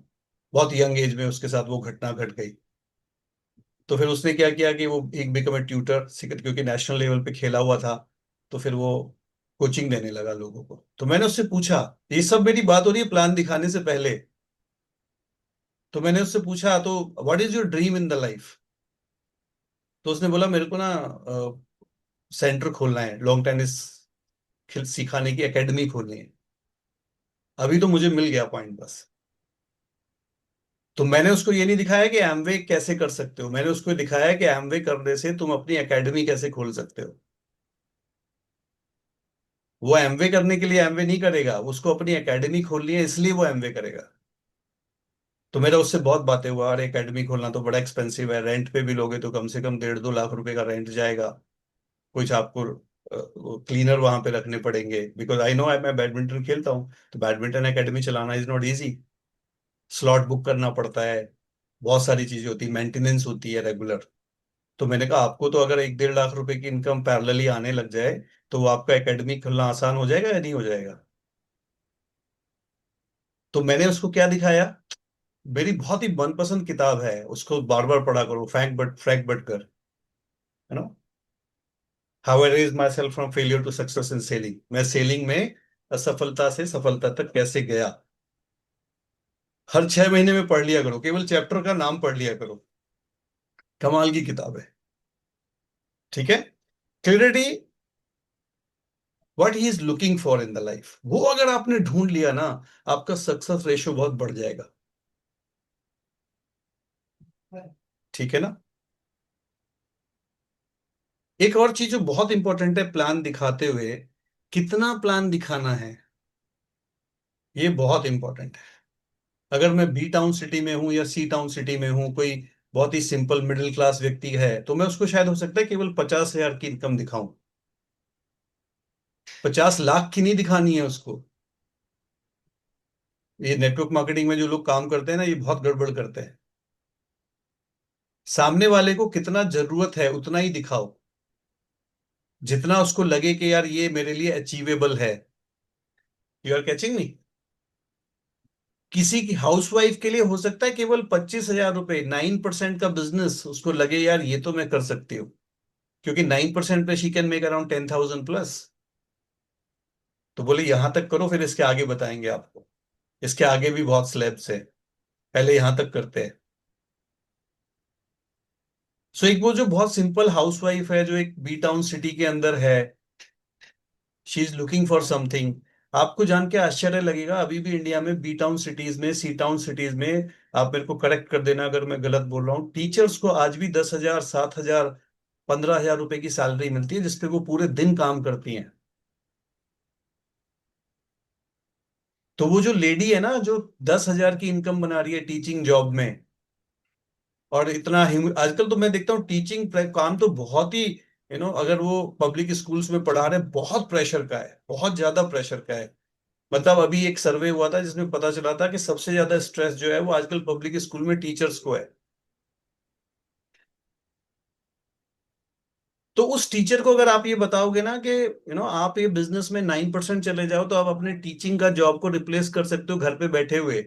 बहुत यंग एज में उसके साथ वो घटना घट गई। तो फिर उसने क्या किया कि वो एक बिकम ए ट्यूटर, क्योंकि नेशनल लेवल पे खेला हुआ था। तो फिर वो कोचिंग देने लगा लोगों को। तो मैंने उससे पूछा, ये सब मेरी बात हो रही है प्लान दिखाने से पहले। तो मैंने उससे पूछा, तो what is your dream in the life. तो उसने बोला मेरे को ना सेंटर खोलना है, लॉन्ग टेनिस सिखाने की एकेडमी खोलनी है। अभी तो मुझे मिल गया पॉइंट बस। तो मैंने उसको ये नहीं दिखाया कि एमवे कैसे कर सकते हो, मैंने उसको दिखाया कि एमवे करने से तुम अपनी एकेडमी कैसे खोल सकते हो। वो एमवे करने के लिए एमवे नहीं करेगा, उसको अपनी एकेडमी खोलनी है, इसलिए वो एमवे करेगा। तो मेरा उससे बहुत बातें हुआ, अरे एकेडमी खोलना तो बड़ा एक्सपेंसिव है, रेंट पे भी लोगे तो कम से कम 1.5-2 लाख रुपए का रेंट जाएगा। कुछ आपको क्लीनर वहां पे रखने पड़ेंगे, बिकॉज आई नो मैं बैडमिंटन खेलता हूँ, तो बैडमिंटन एकेडमी चलाना is not easy. Slot book करना पड़ता है, बहुत सारी चीजें होती है, मेंटेनेंस होती है रेगुलर। तो मैंने कहा आपको तो अगर 1-1.5 लाख रुपए की इनकम पैरेलली आने लग जाए, तो वो आपका एकेडमी खोलना आसान हो जाएगा या नहीं हो जाएगा। तो मैंने उसको क्या दिखाया, मेरी बहुत ही मनपसंद किताब है, उसको बार बार पढ़ा करो, फ्रैंक बटकर, है ना। How I raise myself from failure to success in selling, मैं सेलिंग में असफलता से सफलता तक कैसे गया। हर 6 महीने में पढ़ लिया करो, केवल चैप्टर का नाम पढ़ लिया करो, कमाल की किताब है। ठीक है। Clarity, what he is looking for in the life, वो अगर आपने ढूंढ लिया ना, आपका सक्सेस रेशियो बहुत बढ़ जाएगा। ठीक है ना। एक और चीज जो बहुत इंपॉर्टेंट है प्लान दिखाते हुए, कितना प्लान दिखाना है, ये बहुत इंपॉर्टेंट है। अगर मैं बी टाउन सिटी में हूं या सी टाउन सिटी में हूं, कोई बहुत ही सिंपल मिडिल क्लास व्यक्ति है, तो मैं उसको शायद हो सकता है केवल 50,000 की इनकम दिखाऊं। 50 लाख की नहीं दिखानी है उसको। ये नेटवर्क मार्केटिंग में जो लोग काम करते हैं ना, ये बहुत गड़बड़ करते हैं। सामने वाले को कितना जरूरत है उतना ही दिखाओ, जितना उसको लगे कि यार ये मेरे लिए अचीवेबल है। यू आर कैचिंग मी। किसी की हाउसवाइफ के लिए हो सकता है केवल 25,000 रुपए, 9% का बिजनेस, उसको लगे यार ये तो मैं कर सकती हूँ, क्योंकि 9% पे she can make around 10,000 plus. तो बोले यहां तक करो, फिर इसके आगे बताएंगे आपको। इसके आगे भी बहुत स्लैब्स है, पहले यहां तक करते हैं। सो एक वो जो बहुत सिंपल हाउसवाइफ है जो एक बी टाउन सिटी के अंदर है, she is looking for something. आपको जान के आश्चर्य लगेगा, अभी भी इंडिया में बी टाउन सिटीज में, सी टाउन सिटीज में, आप मेरे को करेक्ट कर देना अगर मैं गलत बोल रहा हूँ, टीचर्स को आज भी 10,000, 7,000, 15,000 रुपए की सैलरी मिलती है, जिसपे वो पूरे दिन काम करती हैं। तो वो जो लेडी है ना, जो 10,000 की इनकम बना रही है टीचिंग जॉब में, और इतना आजकल तो मैं देखता हूँ टीचिंग काम तो बहुत ही, अगर वो पब्लिक स्कूल्स में पढ़ा रहे, बहुत प्रेशर का है, बहुत ज्यादा प्रेशर का है। मतलब अभी एक सर्वे हुआ था जिसमें पता चला था कि सबसे ज्यादा स्ट्रेस जो है वो आजकल पब्लिक स्कूल में टीचर्स को है। तो उस टीचर को अगर आप ये बताओगे ना कि आप ये बिजनेस में 9% चले जाओ तो आप अपने टीचिंग का जॉब को रिप्लेस कर सकते हो घर पे बैठे हुए,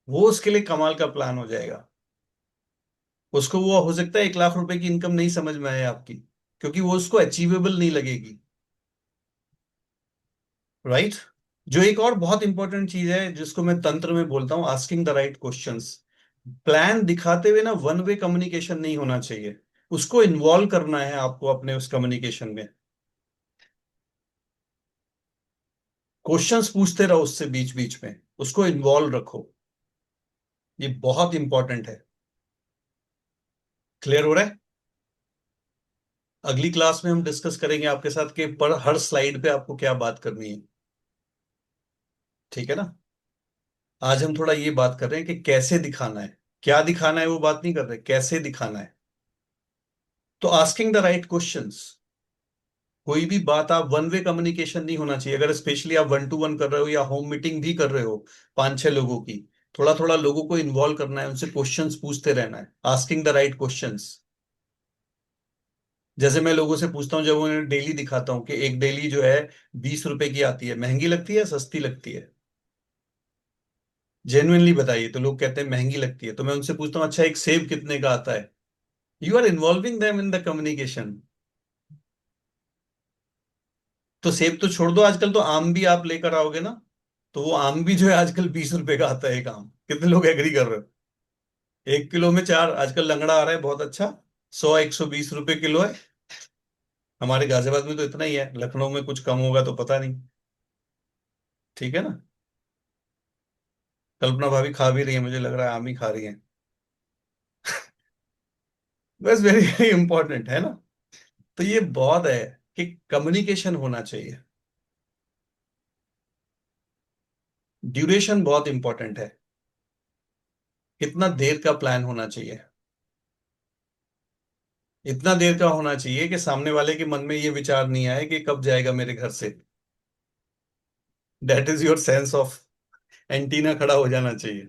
वो उसके लिए कमाल का प्लान हो जाएगा। उसको वो हो सकता है 1 लाख रुपए की इनकम नहीं समझ में आए आपकी, क्योंकि वो उसको अचीवेबल नहीं लगेगी। राइट। जो एक और बहुत इंपॉर्टेंट चीज है जिसको मैं तंत्र में बोलता हूँ, asking the right questions. Plan दिखाते हुए ना वन वे कम्युनिकेशन नहीं होना चाहिए, उसको इन्वॉल्व करना है आपको अपने उस कम्युनिकेशन में। क्वेश्चंस पूछते रहो उससे बीच बीच में, उसको इन्वॉल्व रखो, ये बहुत इंपॉर्टेंट है। क्लियर हो रहा है? अगली क्लास में हम डिस्कस करेंगे आपके साथ कि पर हर स्लाइड पे आपको क्या बात करनी है। ठीक है ना? आज हम थोड़ा ये बात कर रहे हैं कि कैसे दिखाना है, क्या दिखाना है वो बात नहीं कर रहे, कैसे दिखाना है। तो आस्किंग द राइट क्वेश्चंस। कोई भी बात आप वन वे कम्युनिकेशन नहीं होना चाहिए, अगर स्पेशली आप 1 to 1 कर रहे हो या होम मीटिंग भी कर रहे हो 5-6 लोगों की, थोड़ा थोड़ा लोगों को इन्वॉल्व करना है, उनसे क्वेश्चंस पूछते रहना है, आस्किंग द राइट क्वेश्चंस। जैसे मैं लोगों से पूछता हूँ, जब उन्हें डेली दिखाता हूँ कि एक डेली जो है 20 रुपए की आती है, महंगी लगती है सस्ती लगती है? जेन्युइनली बताइए। तो लोग कहते हैं महंगी लगती है। तो मैं उनसे पूछता हूँ, अच्छा एक सेब कितने का आता है? You are involving them in the communication. तो सेब तो छोड़ दो, आजकल तो आम भी आप लेकर आओगे ना, तो वो आम भी जो है आजकल 20 रुपए का आता है एक आम। कितने लोग एग्री कर रहे हो? 1 किलो में 4 आजकल लंगड़ा आ रहा है, बहुत अच्छा। 100-120 रुपए किलो है। हमारे गाजियाबाद में तो इतना ही है, लखनऊ में कुछ कम होगा तो पता नहीं। ठीक है ना? कल्पना भाभी खा भी रही है, मुझे लग रहा है आम ही खा रही है। बस वेरी वेरी इंपॉर्टेंट है ना। तो ये बहुत है कि कम्युनिकेशन होना चाहिए। ड्यूरेशन बहुत इंपॉर्टेंट है, कितना देर का प्लान होना चाहिए। इतना देर का होना चाहिए कि सामने वाले के मन में ये विचार नहीं आए कि कब जाएगा मेरे घर से। That is your sense of antenna खड़ा हो जाना चाहिए,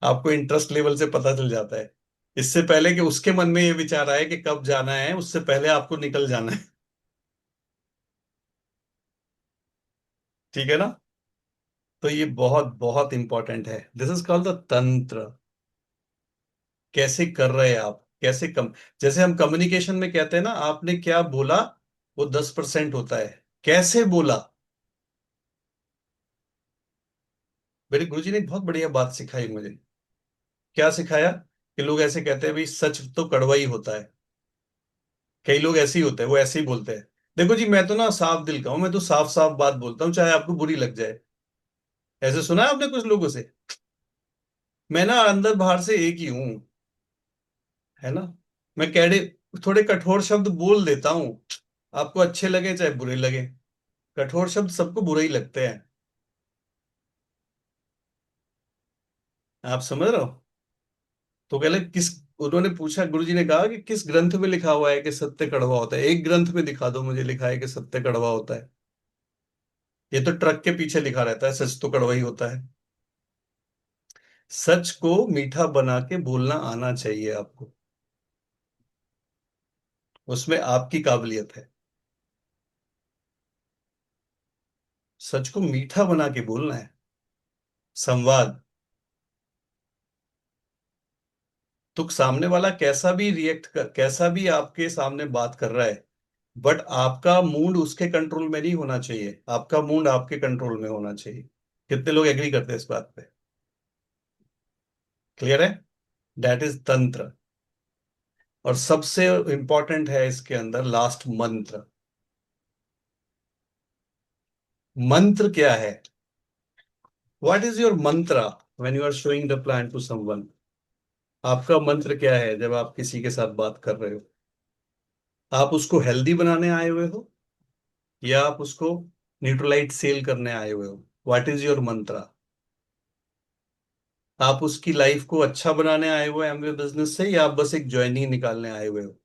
आपको इंटरेस्ट लेवल से पता चल जाता है। इससे पहले कि उसके मन में ये विचार आए कि कब जाना है, उससे पहले आपको निकल जाना है। ठीक है ना? तो ये बहुत बहुत इंपॉर्टेंट है, दिस इज कॉल्ड द तंत्र। कैसे कर रहे हैं आप, कैसे कम, जैसे हम कम्युनिकेशन में कहते हैं ना, आपने क्या बोला वो 10% होता है, कैसे बोला। मेरे गुरुजी ने एक बहुत बढ़िया बात सिखाई मुझे। क्या सिखाया? कि लोग ऐसे कहते हैं भाई सच तो कड़वा ही होता है। कई लोग ऐसे ही होते हैं, वो ऐसे ही बोलते हैं। देखो जी, मैं तो ना साफ दिल का हूं, मैं तो साफ साफ बात बोलता हूँ चाहे आपको बुरी लग जाए। ऐसे सुना है आपने कुछ लोगों से? मैं ना अंदर बाहर से एक ही हूं, है ना। मैं कैडे थोड़े कठोर शब्द बोल देता हूँ, आपको अच्छे लगे चाहे बुरे लगे। कठोर शब्द सबको बुरे ही लगते हैं। आप समझ रहे हो? तो कहले किस, उन्होंने पूछा, गुरुजी ने कहा कि किस ग्रंथ में लिखा हुआ है कि सत्य कड़वा होता है, एक ग्रंथ में दिखा दो मुझे लिखा है कि सत्य कड़वा होता है। ये तो ट्रक के पीछे लिखा रहता है सच तो कड़वा ही होता है। सच को मीठा बना के बोलना आना चाहिए आपको, उसमें आपकी काबिलियत है। सच को मीठा बना के बोलना है, संवाद। तो सामने वाला कैसा भी रिएक्ट कर, कैसा भी आपके सामने बात कर रहा है, बट आपका मूड उसके कंट्रोल में नहीं होना चाहिए, आपका मूड आपके कंट्रोल में होना चाहिए। कितने लोग एग्री करते हैं इस बात पे? क्लियर है? दैट इज तंत्र। और सबसे इंपॉर्टेंट है इसके अंदर लास्ट मंत्र। मंत्र क्या है? What is your mantra when you are showing the plan to someone? आपका मंत्र क्या है जब आप किसी के साथ बात कर रहे हो? आप उसको हेल्दी बनाने आए हुए हो या आप उसको न्यूट्रलाइट सेल करने आए हुए हो? What is your mantra? आप उसकी लाइफ को अच्छा बनाने आए हुए एमवे बिजनेस से, या आप बस एक ज्वाइनिंग निकालने आए हुए हो?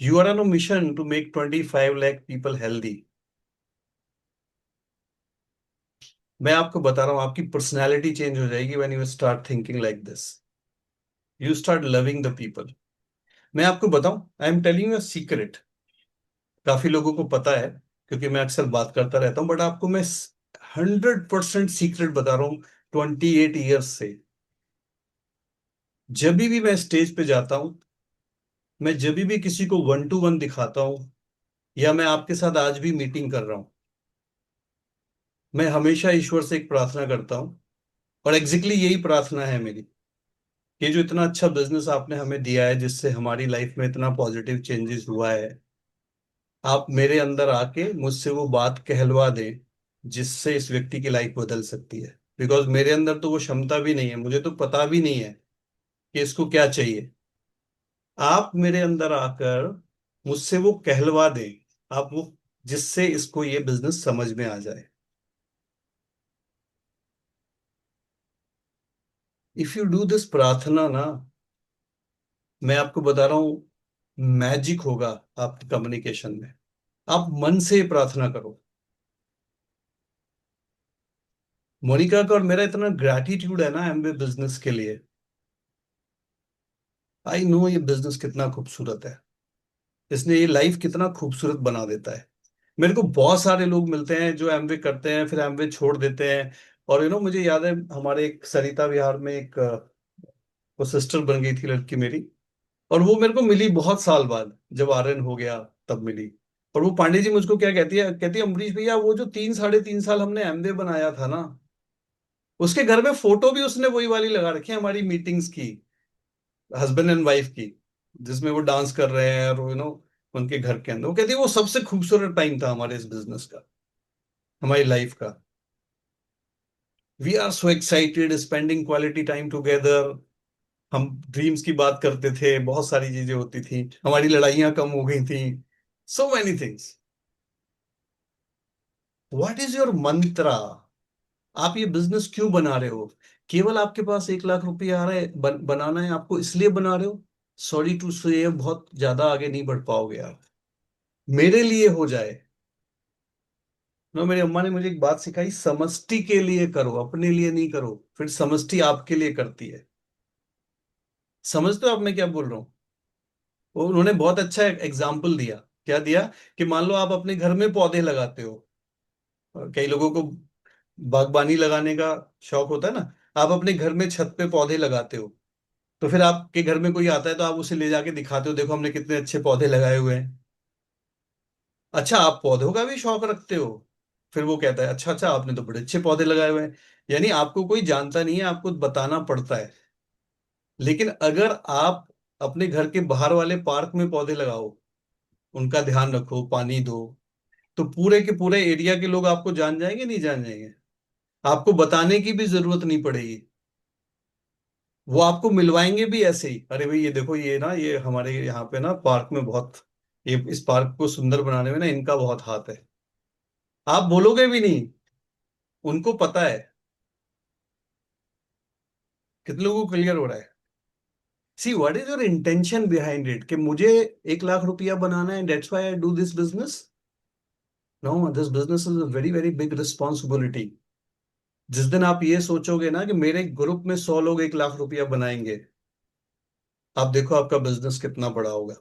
You are on a mission to make 25 lakh people healthy. मैं आपको बता रहा हूं, आपकी पर्सनैलिटी चेंज हो जाएगी when you start thinking like this. You start loving the people. मैं आपको बताऊं, I am telling you a secret. काफी लोगों को पता है क्योंकि मैं अक्सर बात करता रहता हूं, बट आपको मैं 100% सीक्रेट बता रहा हूं। 28 ईयर्स से जब भी मैं स्टेज पे जाता हूं, मैं जब भी किसी को 1 to 1 दिखाता हूं, या मैं आपके साथ आज भी मीटिंग कर रहा हूं, मैं हमेशा ईश्वर से एक प्रार्थना करता हूं। और एग्जैक्टली यही प्रार्थना है मेरी, कि जो इतना अच्छा बिजनेस आपने हमें दिया है, जिससे हमारी लाइफ में इतना पॉजिटिव चेंजेस हुआ है, आप मेरे अंदर आके मुझसे वो बात कहलवा दें जिससे इस व्यक्ति की लाइफ बदल सकती है। बिकॉज मेरे अंदर तो वो क्षमता भी नहीं है, मुझे तो पता भी नहीं है कि इसको क्या चाहिए। आप मेरे अंदर आकर मुझसे वो कहलवा दें, आप वो, जिससे इसको ये बिजनेस समझ में आ जाए। इफ यू डू दिस प्रार्थना ना, मैं आपको बता रहा हूं, मैजिक होगा आपकी कम्युनिकेशन में। आप मन से प्रार्थना करो। मोनिका का और मेरा इतना ग्रैटिट्यूड है ना एमवे बिजनेस के लिए। आई नो ये बिजनेस कितना खूबसूरत है, इसने ये लाइफ कितना खूबसूरत बना देता है। मेरे को बहुत सारे लोग मिलते हैं जो एमवे करते हैं फिर एमवे छोड़ देते हैं। और मुझे याद है, हमारे एक सरिता विहार में एक वो सिस्टर बन गई थी लड़की मेरी। और वो मेरे को मिली बहुत साल बाद, जब आर्यन हो गया तब मिली। और वो पांडे जी मुझको क्या कहती है, अमरीश भैया वो जो 3 साढ़े 3 साल हमने एमवे बनाया था ना, उसके घर में फोटो भी उसने वही वाली लगा रखी है हमारी मीटिंग्स की, हस्बैंड एंड वाइफ की, जिसमें वो डांस कर रहे हैं और उनके घर के अंदर। वो कहती है वो सबसे खूबसूरत टाइम था हमारे इस बिजनेस का, हमारी लाइफ का। We are so excited spending quality time together. हम ड्रीम्स की बात करते थे, बहुत सारी चीजें होती थी, हमारी लड़ाइयां कम हो गई थी। So many things. What is your mantra? आप ये बिजनेस क्यों बना रहे हो? केवल आपके पास 1 लाख रुपया आ रहा है, बनाना है आपको इसलिए बना रहे हो? सॉरी टू से, बहुत ज्यादा आगे नहीं बढ़ पाओगे आप। मेरे लिए हो जाए मेरी अम्मा ने मुझे एक बात सिखाई, समष्टि के लिए करो, अपने लिए नहीं करो, फिर समष्टि आपके लिए करती है। समझते हो आप मैं क्या बोल रहा हूँ? उन्होंने बहुत अच्छा एग्जाम्पल दिया। क्या दिया? कि मान लो आप अपने घर में पौधे लगाते हो, और कई लोगों को बागबानी लगाने का शौक होता है ना, आप अपने घर में छत पे पौधे लगाते हो, तो फिर आपके घर में कोई आता है तो आप उसे ले जाके दिखाते हो, देखो हमने कितने अच्छे पौधे लगाए हुए हैं। अच्छा, आप पौधों का भी शौक रखते हो? फिर वो कहता है अच्छा अच्छा, आपने तो बड़े अच्छे पौधे लगाए हुए हैं। यानी आपको कोई जानता नहीं है, आपको बताना पड़ता है। लेकिन अगर आप अपने घर के बाहर वाले पार्क में पौधे लगाओ, उनका ध्यान रखो, पानी दो, तो पूरे के पूरे एरिया के लोग आपको जान जाएंगे, नहीं जान जाएंगे? आपको बताने की भी जरूरत नहीं पड़ेगी। वो आपको मिलवाएंगे भी ऐसे ही, अरे भाई ये देखो, ये ना, ये हमारे यहाँ पे ना पार्क में बहुत, ये इस पार्क को सुंदर बनाने में ना इनका बहुत हाथ है। आप बोलोगे भी नहीं, उनको पता है। कितने लोगों को क्लियर हो रहा है? See what is your intention behind it, कि मुझे 1 लाख रुपया बनाना है, that's why I do this business. No, this business is a very very big responsibility. जिस दिन आप ये सोचोगे ना कि मेरे ग्रुप में 100 लोग 1 लाख रुपया बनाएंगे, आप देखो आपका बिजनेस कितना बड़ा होगा।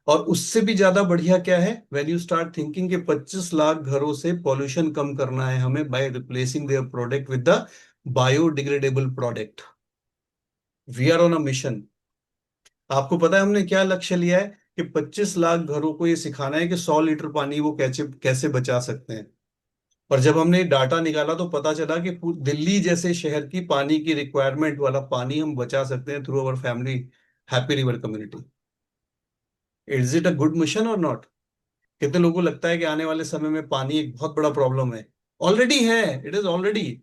और उससे भी ज्यादा बढ़िया क्या है, व्हेन यू स्टार्ट थिंकिंग कि 25 लाख घरों से पॉल्यूशन कम करना है हमें by replacing their product with the biodegradable product. We are on a mission. आपको पता है हमने क्या लक्ष्य लिया है? कि 25 लाख घरों को ये सिखाना है कि 100 लीटर पानी वो कैसे कैसे बचा सकते हैं। और जब हमने डाटा निकाला तो पता चला कि दिल्ली जैसे शहर की पानी की रिक्वायरमेंट वाला पानी हम बचा सकते हैं through our family happy river community. Is it a good mission और नॉट? कितने लोगों को लगता है कि आने वाले समय में पानी एक बहुत बड़ा प्रॉब्लम है? ऑलरेडी है, इट इज ऑलरेडी।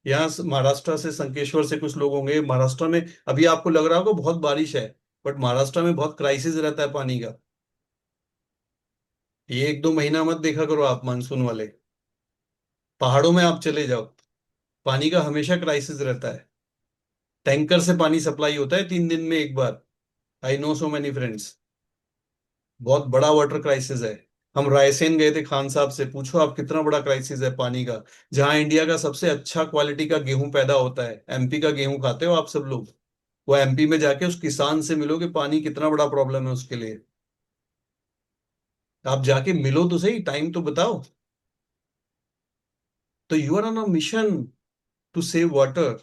यहाँ महाराष्ट्र से संकेश्वर से कुछ लोग होंगे महाराष्ट्र में, अभी आपको लग रहा होगा बहुत बारिश है, बट महाराष्ट्र में बहुत क्राइसिस रहता है पानी का। ये 1-2 महीना मत देखा करो आप मानसून वाले, पहाड़ों में आप चले जाओ, पानी का हमेशा क्राइसिस रहता है। टैंकर से पानी सप्लाई होता है 3 दिन में एक बार। I know so many friends. बहुत बड़ा वाटर क्राइसिस है। हम रायसेन गए थे, खान साहब से पूछो आप कितना बड़ा क्राइसिस है पानी का। जहां इंडिया का सबसे अच्छा क्वालिटी का गेहूं पैदा होता है, एमपी का गेहूं खाते हो आप सब लोग, वो एमपी में जाके उस किसान से मिलो कि पानी कितना बड़ा प्रॉब्लम है उसके लिए। आप जाके मिलो तो सही, टाइम तो बताओ। तो you are on a mission to save water.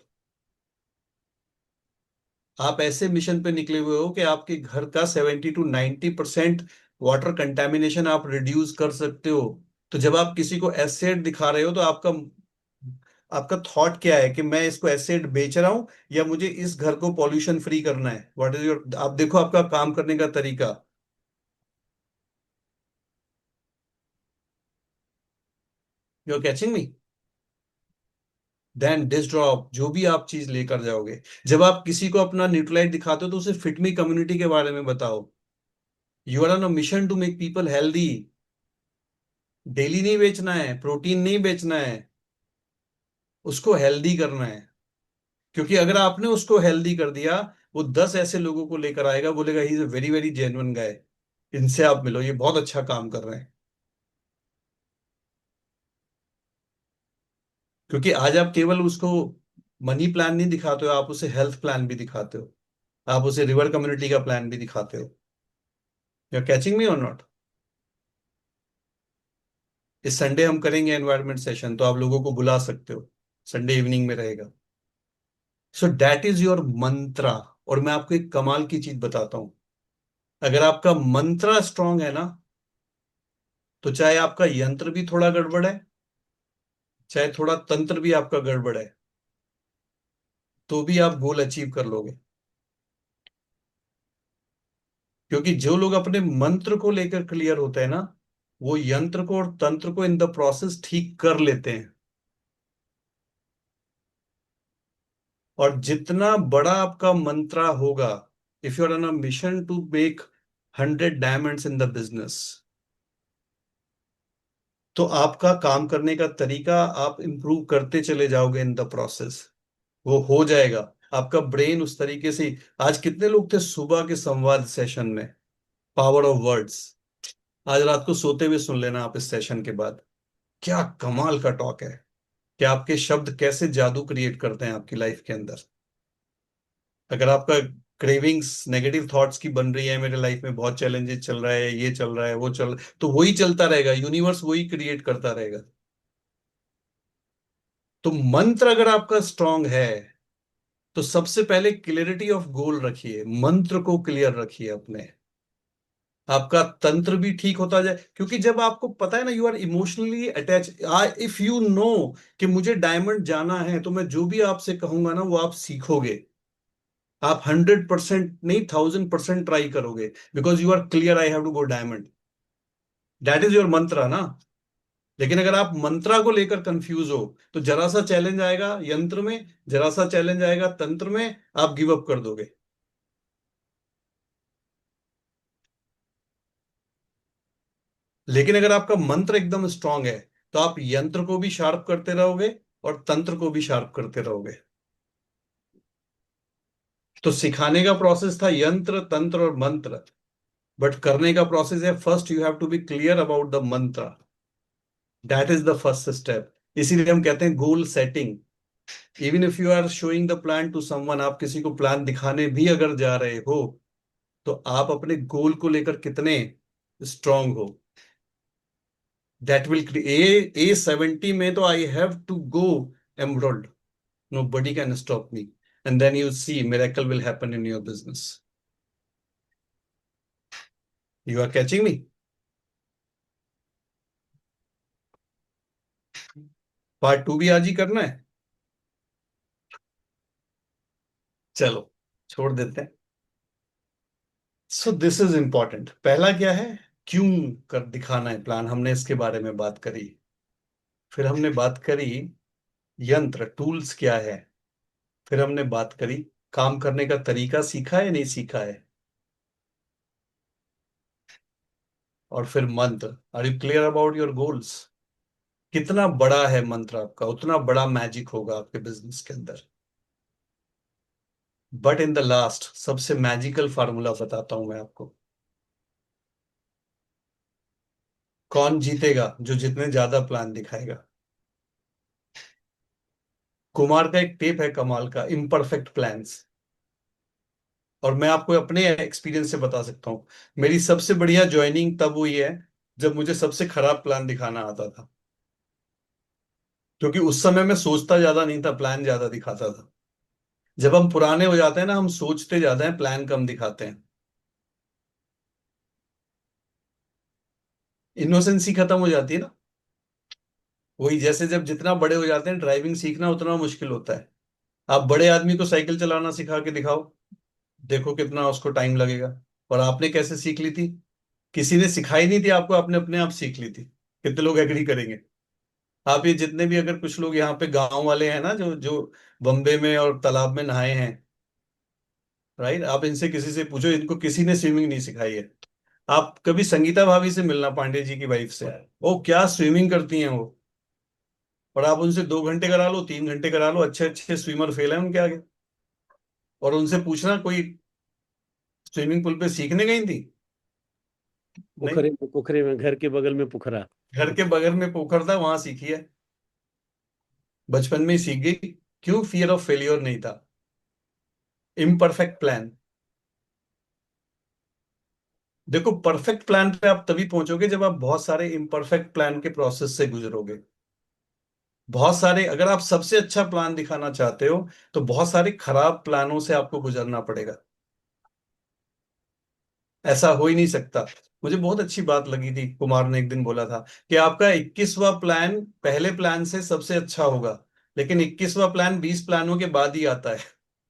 आप ऐसे मिशन पे निकले हुए हो कि आपके घर का 70 to 90% वाटर कंटेमिनेशन आप रिड्यूस कर सकते हो। तो जब आप किसी को एसेट दिखा रहे हो तो आपका आपका थॉट क्या है कि मैं इसको एसेट बेच रहा हूं या मुझे इस घर को पॉल्यूशन फ्री करना है? व्हाट इज योर, आप देखो आपका काम करने का तरीका। You are catching me? Then this drop जो भी आप चीज लेकर जाओगे, जब आप किसी को अपना न्यूट्रलाइट दिखाते हो तो उसे फिटमी कम्युनिटी के बारे में बताओ। You are on a mission to make people healthy. Daily नहीं बेचना है, प्रोटीन नहीं बेचना है, उसको हेल्दी करना है। क्योंकि अगर आपने उसको हेल्दी कर दिया, वो 10 ऐसे लोगों को लेकर आएगा, बोलेगा he is a very very genuine guy, इनसे आप मिलो, ये बहुत अच्छा काम कर रहे हैं। क्योंकि आज आप केवल उसको मनी प्लान नहीं दिखाते हो, आप उसे हेल्थ प्लान भी दिखाते हो, आप उसे रिवर कम्युनिटी का प्लान भी दिखाते हो। यू आर कैचिंग मी और नॉट? इस संडे हम करेंगे एनवायरनमेंट सेशन, तो आप लोगों को बुला सकते हो, संडे इवनिंग में रहेगा। सो दैट इज योर मंत्रा। और मैं आपको एक कमाल की चीज बताता हूं, अगर आपका मंत्रा स्ट्रांग है ना, तो चाहे आपका यंत्र भी थोड़ा गड़बड़ है, चाहे थोड़ा तंत्र भी आपका गड़बड़ है, तो भी आप गोल अचीव कर लोगे। क्योंकि जो लोग अपने मंत्र को लेकर क्लियर होते हैं ना, वो यंत्र को और तंत्र को इन द प्रोसेस ठीक कर लेते हैं। और जितना बड़ा आपका मंत्रा होगा, if you are on a mission to make 100 diamonds in the business, तो आपका काम करने का तरीका आप इंप्रूव करते चले जाओगे इन द प्रोसेस। वो हो जाएगा। आपका ब्रेन उस तरीके से आज कितने लोग थे सुबह के संवाद सेशन में, पावर ऑफ वर्ड्स? आज रात को सोते हुए सुन लेना आप इस सेशन के बाद। क्या कमाल का टॉक है कि आपके शब्द कैसे जादू क्रिएट करते हैं आपकी लाइफ के अंदर। अगर आपका क्रेविंग्स नेगेटिव थॉट्स की बन रही है, मेरे लाइफ में बहुत चैलेंजेस चल रहा है, ये चल रहा है, वो चल, तो वही चलता रहेगा, यूनिवर्स वही क्रिएट करता रहेगा। तो मंत्र अगर आपका स्ट्रांग है, तो सबसे पहले क्लियरिटी ऑफ गोल रखिए, मंत्र को क्लियर रखिए अपने। आपका तंत्र भी ठीक होता जाए, क्योंकि जब आपको पता है ना, you are emotionally attach. If you know कि मुझे डायमंड जाना है, तो मैं जो भी आपसे कहूंगा ना वो आप सीखोगे। आप 100% नहीं, 1000% ट्राई करोगे, because you are clear I have to go diamond. That is your mantra ना। लेकिन अगर आप मंत्रा को लेकर कंफ्यूज हो, तो जरा सा चैलेंज आएगा यंत्र में, जरा सा चैलेंज आएगा तंत्र में, आप गिव अप कर दोगे। लेकिन अगर आपका मंत्र एकदम स्ट्रांग है, तो आप यंत्र को भी शार्प करते रहोगे और तंत्र को भी शार्प करते रहोगे। तो सिखाने का प्रोसेस था यंत्र तंत्र और मंत्र, बट करने का प्रोसेस है first you have to be clear about the mantra. That is the first step. इसीलिए हम कहते हैं goal setting. Even if you are showing the plan to someone, आप किसी को प्लान दिखाने भी अगर जा रहे हो, तो आप अपने गोल को लेकर कितने स्ट्रांग हो। दैट विल A70 में तो I have to go emerald, nobody can stop me, and then you see miracle will happen in your business. You are catching me? Part 2 भी आज ही करना है? चलो छोड़ देते हैं। So this is important. पहला क्या है, क्यों कर दिखाना है प्लान, हमने इसके बारे में बात करी। फिर हमने बात करी यंत्र टूल्स क्या है। फिर हमने बात करी काम करने का तरीका, सीखा है नहीं सीखा है। और फिर मंत्र, are you clear about your goals. कितना बड़ा है मंत्र आपका, उतना बड़ा मैजिक होगा आपके बिजनेस के अंदर। बट इन द लास्ट सबसे मैजिकल फार्मूला बताता हूं मैं आपको। कौन जीतेगा? जो जितने ज्यादा प्लान दिखाएगा। कुमार का एक टेप है कमाल का, इम्परफेक्ट प्लान्स। और मैं आपको अपने एक्सपीरियंस से बता सकता हूँ, मेरी सबसे बढ़िया ज्वाइनिंग तब हुई है जब मुझे सबसे खराब प्लान दिखाना आता था। क्योंकि उस समय मैं सोचता ज्यादा नहीं था, प्लान ज्यादा दिखाता था। जब हम पुराने हो जाते हैं ना, हम सोचते ज्यादा हैं, प्लान कम दिखाते हैं। इनोसेंसी खत्म हो जाती है ना। वही जैसे जब जितना बड़े हो जाते हैं, ड्राइविंग सीखना उतना मुश्किल होता है। आप बड़े आदमी को साइकिल चलाना सिखा के दिखाओ, देखो कितना उसको टाइम लगेगा। और आपने कैसे सीख ली थी? किसी ने सिखाई नहीं थी आपको, आपने अपने आप सीख ली थी। कितने लोग एग्री करेंगे? आप ये जितने भी, अगर कुछ लोग यहाँ पे गांव वाले हैं ना, जो जो बम्बे में और तालाब में नहाए हैं, राइट, आप इनसे किसी से पूछो, इनको किसी ने स्विमिंग नहीं सिखाई है। आप कभी संगीता भाभी से मिलना, पांडे जी की वाइफ से, वो क्या स्विमिंग करती हैं वो। और आप उनसे 2 घंटे करा लो, 3 घंटे करा लो, अच्छे अच्छे स्विमर फेल हैं उनके आगे। और उनसे पूछना कोई स्विमिंग पूल पे सीखने गई थी? नहीं। पोखरे में, घर के बगल में पोखरा। घर के बगल में पोखर था, वहां सीखी है। बचपन में ही सीख गई। क्यों? फियर ऑफ फेलियर नहीं था। Imperfect plan. देखो, परफेक्ट प्लान पे आप तभी पहुंचोगे जब आप बहुत सारे इम्परफेक्ट प्लान के प्रोसेस से गुजरोगे। बहुत सारे, अगर आप सबसे अच्छा प्लान दिखाना चाहते हो तो बहुत सारे खराब प्लानों से आपको गुजरना पड़ेगा। ऐसा हो ही नहीं सकता। मुझे बहुत अच्छी बात लगी थी, कुमार ने एक दिन बोला था कि आपका 21वां प्लान पहले प्लान से सबसे अच्छा होगा, लेकिन 21वां प्लान 20 प्लानों के बाद ही आता है।